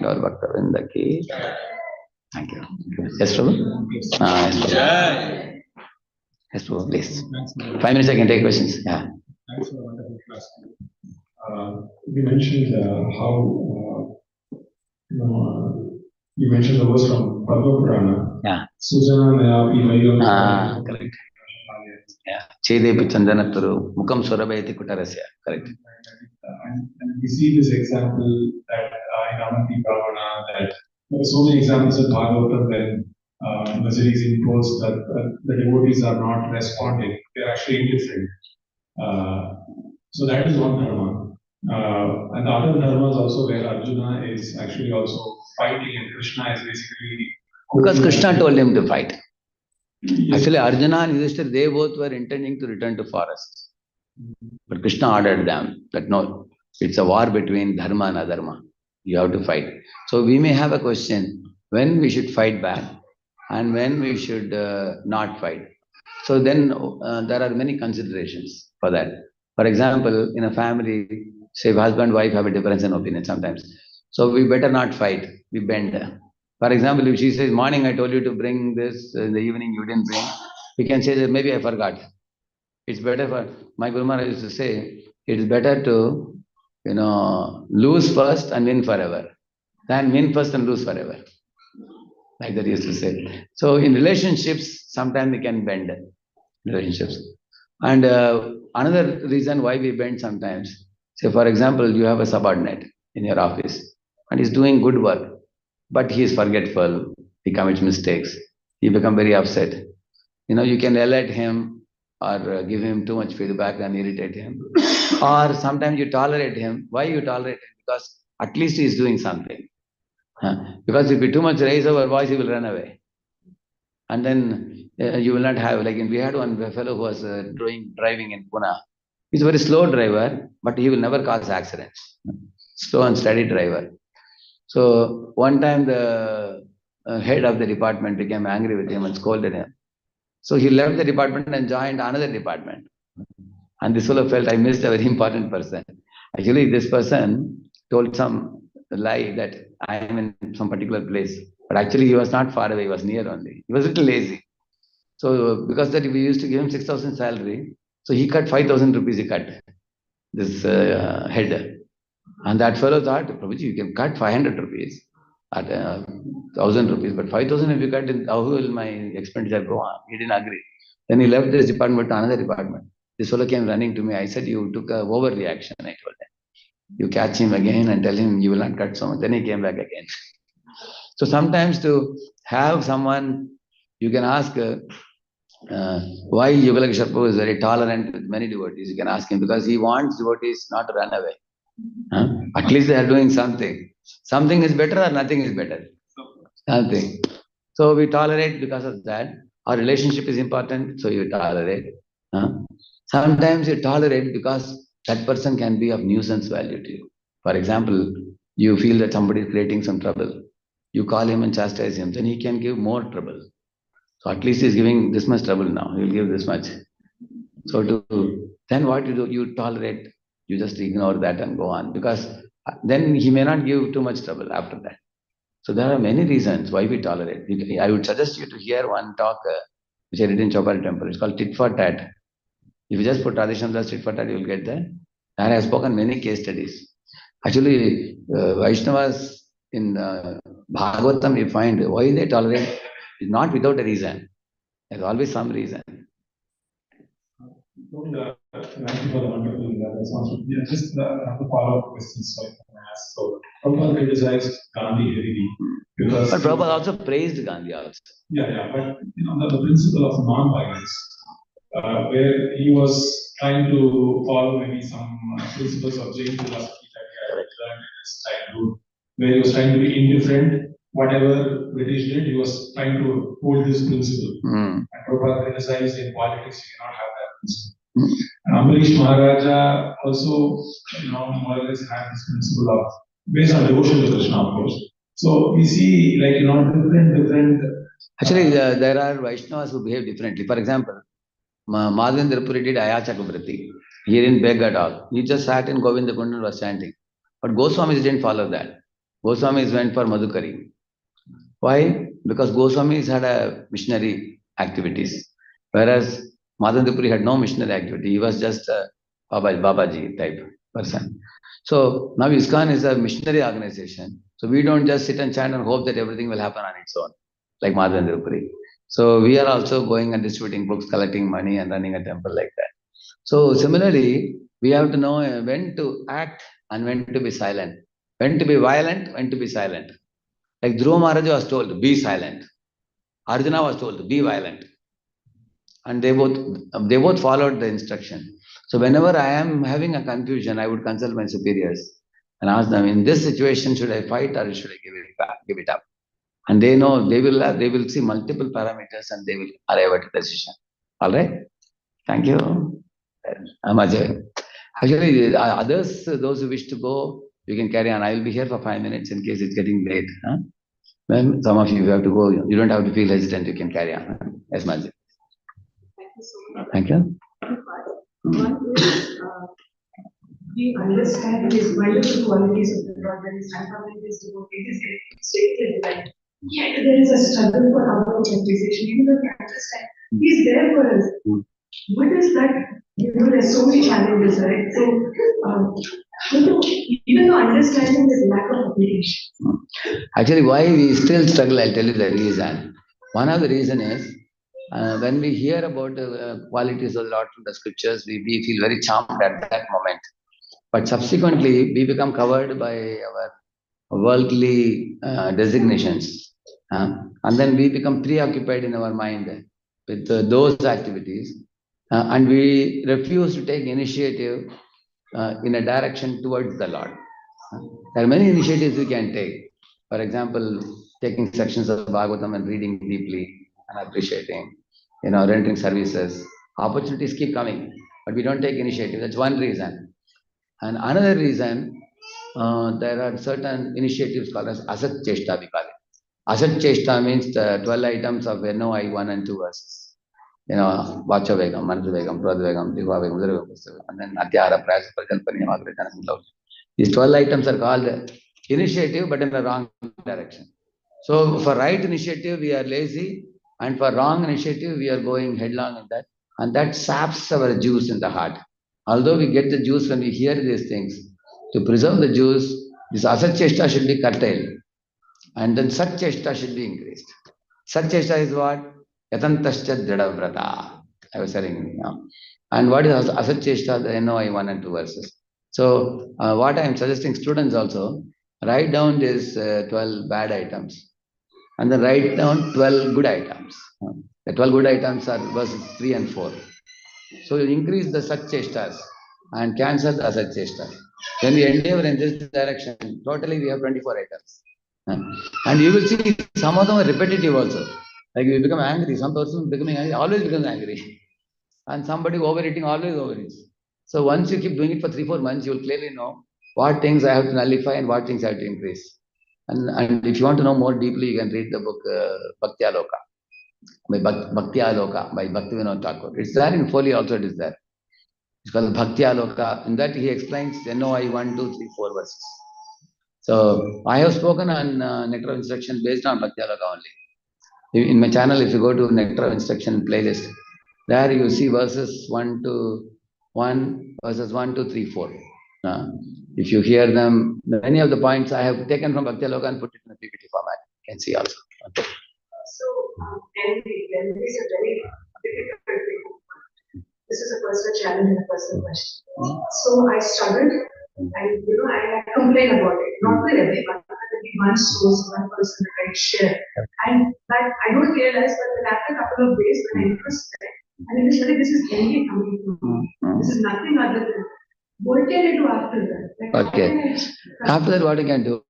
Gaur Bhakta ki. Thank you. Yes, Prabhu? Yes, Prabhu. Yes, Prabhu, please. 5 minutes I can take questions. Yeah. Thanks for a wonderful class. You mentioned how you mentioned the verse from Bhagavad Purana. Yeah. Sujana Naya Correct. Yeah. Chedepi Chandanataru Mukam Surabhayati Kuttarasya. Correct. And we see this example that in Avanti Brahmana, that there are so many examples of Bhagavatam when Vajra is imposed that the devotees are not responding, they're actually indifferent. So that is one dharma. And the other dharma is also where Arjuna is actually also fighting and Krishna is basically... Because Krishna told him to fight. Yes. Actually, Arjuna and Yudhishthira, they both were intending to return to forest. But Krishna ordered them that no, it's a war between dharma and adharma. You have to fight. So we may have a question, when we should fight back and when we should not fight. So then there are many considerations for that. For example, in a family, say husband and wife have a difference in opinion sometimes. So we better not fight, we bend. For example, if she says, morning I told you to bring this, in the evening you didn't bring, we can say that maybe I forgot. It's better for, my Guru Maharaj used to say, it is better to lose first and win forever than win first and lose forever. Like that used to say. So in relationships, sometimes we can bend relationships. And another reason why we bend sometimes, say for example, you have a subordinate in your office and he's doing good work, but he is forgetful, he commits mistakes, you become very upset. You can yell at him or give him too much feedback and irritate him. Or sometimes you tolerate him. Why you tolerate him? Because at least he is doing something. Because if you too much raise our voice, he will run away. And then you will not have, like we had one fellow who was driving in Pune. He's a very slow driver, but he will never cause accidents. Slow and steady driver. So one time the head of the department became angry with him and scolded him. So he left the department and joined another department. And this fellow felt I missed a very important person. Actually, this person told some lie that I am in some particular place. But actually, he was not far away, he was near only. He was a little lazy. So because that we used to give him 6,000 salary, so he cut 5,000 rupees, he cut this head. And that fellow thought, Prabhuji, you can cut 500 rupees at 1,000 rupees, but 5,000 if you cut, how will my expenditure go on? He didn't agree. Then he left this department to another department. This fellow came running to me. I said, you took a overreaction, I told him. You catch him again and tell him you will not cut so much. Then he came back again. So sometimes to have someone, you can ask why Yugalakshmi Prabhu is very tolerant with many devotees. You can ask him because he wants devotees not to run away. At least they are doing something. Something is better or nothing is better. Nothing. So we tolerate because of that. Our relationship is important, so you tolerate. Sometimes you tolerate because that person can be of nuisance value to you. For example, you feel that somebody is creating some trouble. You call him and chastise him, then he can give more trouble. So at least he's giving this much trouble now. He'll give this much. So then what you do? You tolerate. You just ignore that and go on because then he may not give too much trouble after that. So there are many reasons why we tolerate. I would suggest you to hear one talk which I did in Chopal Temple. It's called Tit for Tat. If you just put Radheshyam Tit for Tat, you will get there. And I have spoken many case studies. Actually, Vaishnavas in Bhagavatam, you find why they tolerate is not without a reason. There's always some reason. Thank you for the wonderful response. Yeah, just have a follow-up question, so I can ask. So, Prabhupada criticized Gandhi heavily because. But Prabhupada also praised Gandhi also. Yeah, but the principle of non-violence, where he was trying to follow maybe some principles of Jain philosophy that he had learned in his childhood, where he was trying to be indifferent. Whatever British did, he was trying to hold this principle. And Prabhupada criticized in politics, you cannot have that principle. And Ambarish Maharaja also, more or less had this principle of, based on devotion to Krishna, of course. So we see, different. Actually, there are Vaishnavas who behave differently. For example, Madhavendra Puri did Ayachakavriti. He didn't beg at all. He just sat in Govinda Kund and was chanting. But Goswamis didn't follow that. Goswamis went for Madhukari. Why? Because Goswamis had a missionary activities. Whereas Madhavendra Puri had no missionary activity. He was just a Babaji type person. So now ISKCON is a missionary organization. So we don't just sit and chant and hope that everything will happen on its own, like Madhavendra Puri. So we are also going and distributing books, collecting money and running a temple like that. So similarly, we have to know when to act and when to be silent. When to be violent, when to be silent. Like Dhruva Maharaj was told, be silent. Arjuna was told, be violent. And they both followed the instruction. So whenever I am having a confusion, I would consult my superiors and ask them, in this situation, should I fight or should I give it up? And they know they will see multiple parameters and they will arrive at a decision. All right? Thank you. I'm Ajay. Actually, others, those who wish to go, you can carry on. I will be here for 5 minutes in case it's getting late. When some of you have to go, you don't have to feel hesitant. You can carry on. Yes, Majid. Thank you. One is, we understand these wonderful qualities of the Lord, when His uncommon is devotees, stated divine. Yet there is a struggle for our appreciation, even though we understand He's there for us. What is that? There's so many challenges, right? So, Even though understanding is lack of application. Actually, why we still struggle, I'll tell you the reason. One of the reason is when we hear about the qualities of the Lord from the scriptures, we feel very charmed at that moment. But subsequently, we become covered by our worldly designations. And then we become preoccupied in our mind with those activities. And we refuse to take initiative in a direction towards the Lord. There are many initiatives we can take. For example, taking sections of Bhagavatam and reading deeply and appreciating, rendering services. Opportunities keep coming, but we don't take initiative. That's one reason. And another reason, there are certain initiatives called as Asat Cheshta, we call it. Asat Cheshta means the 12 items of NOI 1 and 2 verses. Vacha Vegam, Manasa Vegam, Pradha Vegam, Digva Vegam, Udara Vegam, and then Atyara, Prayasa, Prakalpani, Agrajan, and Love. These 12 items are called initiative, but in the wrong direction. So for right initiative, we are lazy, and for wrong initiative, we are going headlong in that, and that saps our juice in the heart. Although we get the juice when we hear these things, to preserve the juice, this asat cheshta should be curtailed, and then sat cheshta should be increased. Sat cheshta is what? Yatantascha dradavrata. I was telling now. And what is asat cheshta? The NOI 1 and 2 verses. So what I am suggesting students also, write down these 12 bad items and then write down 12 good items. The 12 good items are verses 3 and 4. So you increase the such chestas and cancel the asat chestas. When we endeavor in this direction, totally we have 24 items. And you will see some of them are repetitive also. Like you become angry, some person becoming angry always becomes angry. And somebody overeating always overeats. So once you keep doing it for 3-4 months, you will clearly know what things I have to nullify and what things I have to increase. And if you want to know more deeply, you can read the book Bhakti Aloka by Bhakti Aloka by Bhaktivinoda Thakur. It's there in folio also. It is there. It's called Bhakti Aloka. In that he explains NOI 1, 2, 3, 4 verses. So I have spoken on Nectar of Instruction based on Bhakti Aloka only. In my channel, if you go to Nectar of Instruction playlist, there you see verses 1 to 1, verses 1, 2, 3, 4. If you hear them, many of the points I have taken from Bhakti Aloka and put it in a PPT format. You can see also. Okay. So, envy is a very difficult thing. This is a personal challenge and a personal question. So I struggled, and I complain about it. Not with everyone, but maybe one source, one person that I share. And that I don't realize, but then after a couple of days, when I introspect, and it is really, this is envy coming from. This is nothing other than what can I do after that? Like, okay. After that, what you can do?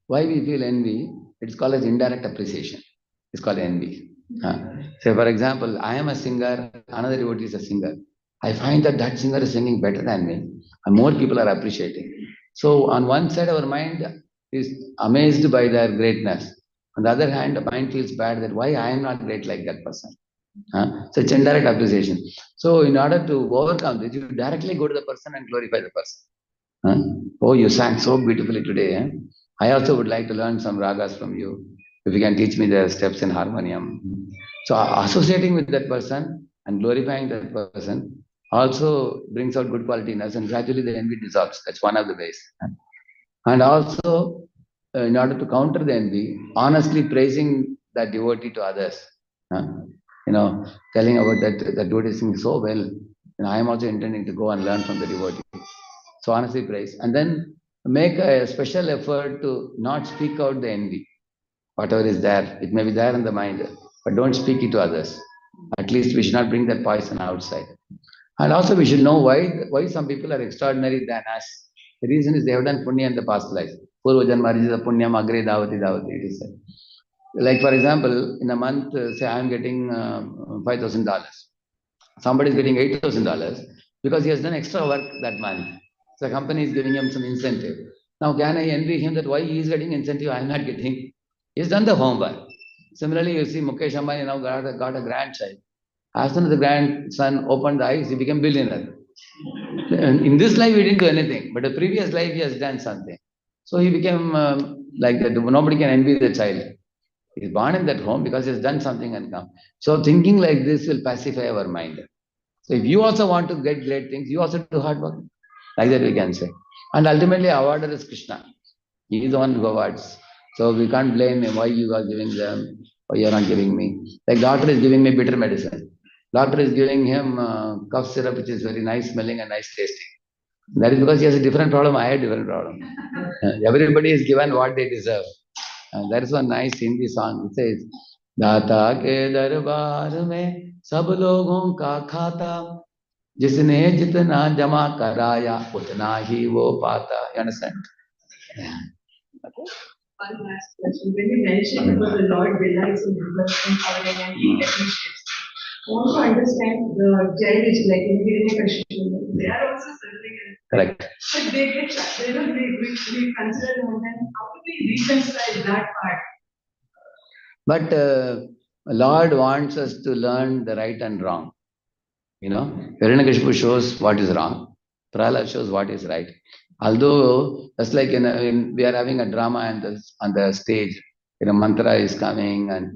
Why we feel envy? It's called as indirect appreciation. It's called envy. Say, for example, I am a singer, another devotee is a singer. I find that that singer is singing better than me, and more people are appreciating. So, on one side, our mind is amazed by their greatness. On the other hand, the mind feels bad that why I am not great like that person. So, it's indirect appreciation. So, in order to overcome this, you directly go to the person and glorify the person. Oh, you sang so beautifully today. I also would like to learn some ragas from you. If you can teach me the steps in harmonium. So associating with that person and glorifying that person also brings out good quality in us, and gradually the envy dissolves. That's one of the ways. And also, in order to counter the envy, honestly praising that devotee to others. Telling about that devotee singing so well. I am also intending to go and learn from the devotee. So honestly praise. And then make a special effort to not speak out the envy. Whatever is there, it may be there in the mind, but don't speak it to others. At least we should not bring that poison outside. And also we should know why some people are extraordinary than us. The reason is they have done punya in the past life. Purva janmarjita punyam agre davati davati, it is said. Like for example, in a month, say I am getting $5,000. Somebody is getting $8,000 because he has done extra work that month. So the company is giving him some incentive. Now can I envy him that why he is getting incentive, I am not getting? He's done the homework. Similarly, you see Mukesh Ambani now got a grandchild. As soon as the grandson opened the eyes, he became billionaire. In this life, he didn't do anything, but the previous life, he has done something. So he became like that. Nobody can envy the child. He is born in that home because he has done something and come. So thinking like this will pacify our mind. So if you also want to get great things, you also do hard work. Like that we can say. And ultimately, awarder is Krishna. He is the one who awards. So we can't blame him why you are giving them, why you are not giving me. Like doctor is giving me bitter medicine. Doctor is giving him cough syrup, which is very nice smelling and nice tasting. That is because he has a different problem. I had a different problem. Everybody is given what they deserve. And that is one nice Hindi song. It says, दाता के दरबार में सब लोगों का खाता जिसने जितना जमा कराया उतना ही वो पाता. You understand? Yeah. One last question. When you mentioned about the Lord delights in development, powering, and he appreciates, I want to understand the Jainish, like in Hiranyakashipu, they are also serving. Correct. But they get, they don't, we consider them, then how do we reconcile that part? But Lord wants us to learn the right and wrong. You know, Hiranyakashipu shows what is wrong. Prahlad shows what is right. Although, just like we are having a drama on the stage, mantra is coming and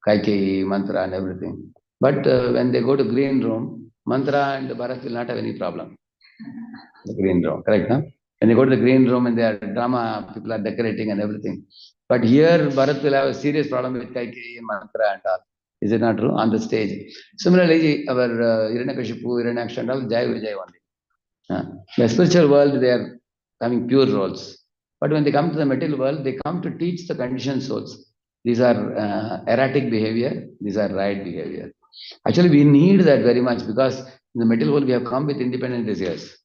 Kaikeyi, mantra and everything. But when they go to green room, mantra and Bharat will not have any problem. The green room, correct? Huh? When they go to the green room and their drama, people are decorating and everything. But here, Bharat will have a serious problem with Kaikeyi and mantra and all. Is it not true? On the stage. Similarly, our Hiranyakashipu, Hiranyaksha and all, Jai Vijay only. The spiritual world, they are having pure roles. But when they come to the material world, they come to teach the conditioned souls. These are erratic behavior, these are right behavior. Actually, we need that very much because in the material world, we have come with independent desires.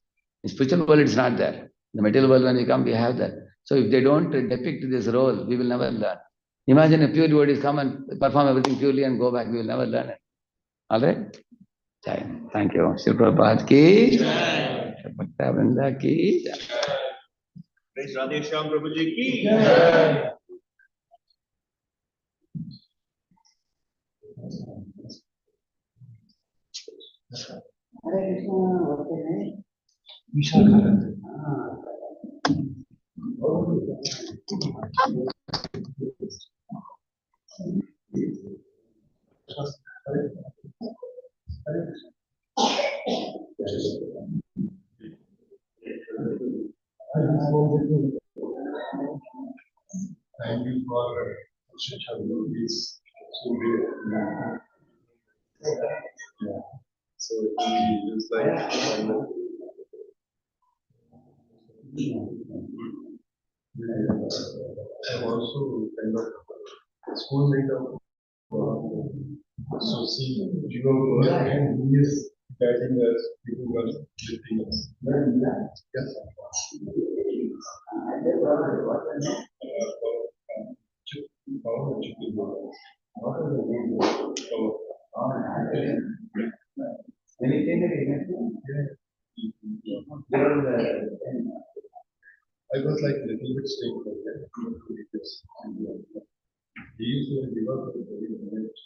In spiritual world, it's not there. In the material world, when we come, we have that. So if they don't depict this role, we will never learn. Imagine a pure devotee come and perform everything purely and go back, we will never learn it. All right? Thank you. Shri Prabhupada ki Jai. Bhakta Vrinda ki Jai. Praise Radheshyam Prabhuji ki. Thank you for such a this so great. Yeah. So it's like I'm also kind of schoolmate of so see Jiva and he is guiding us, giving us, lifting us. Yes. I was like a little bit staying for that because he used to give up a very minute.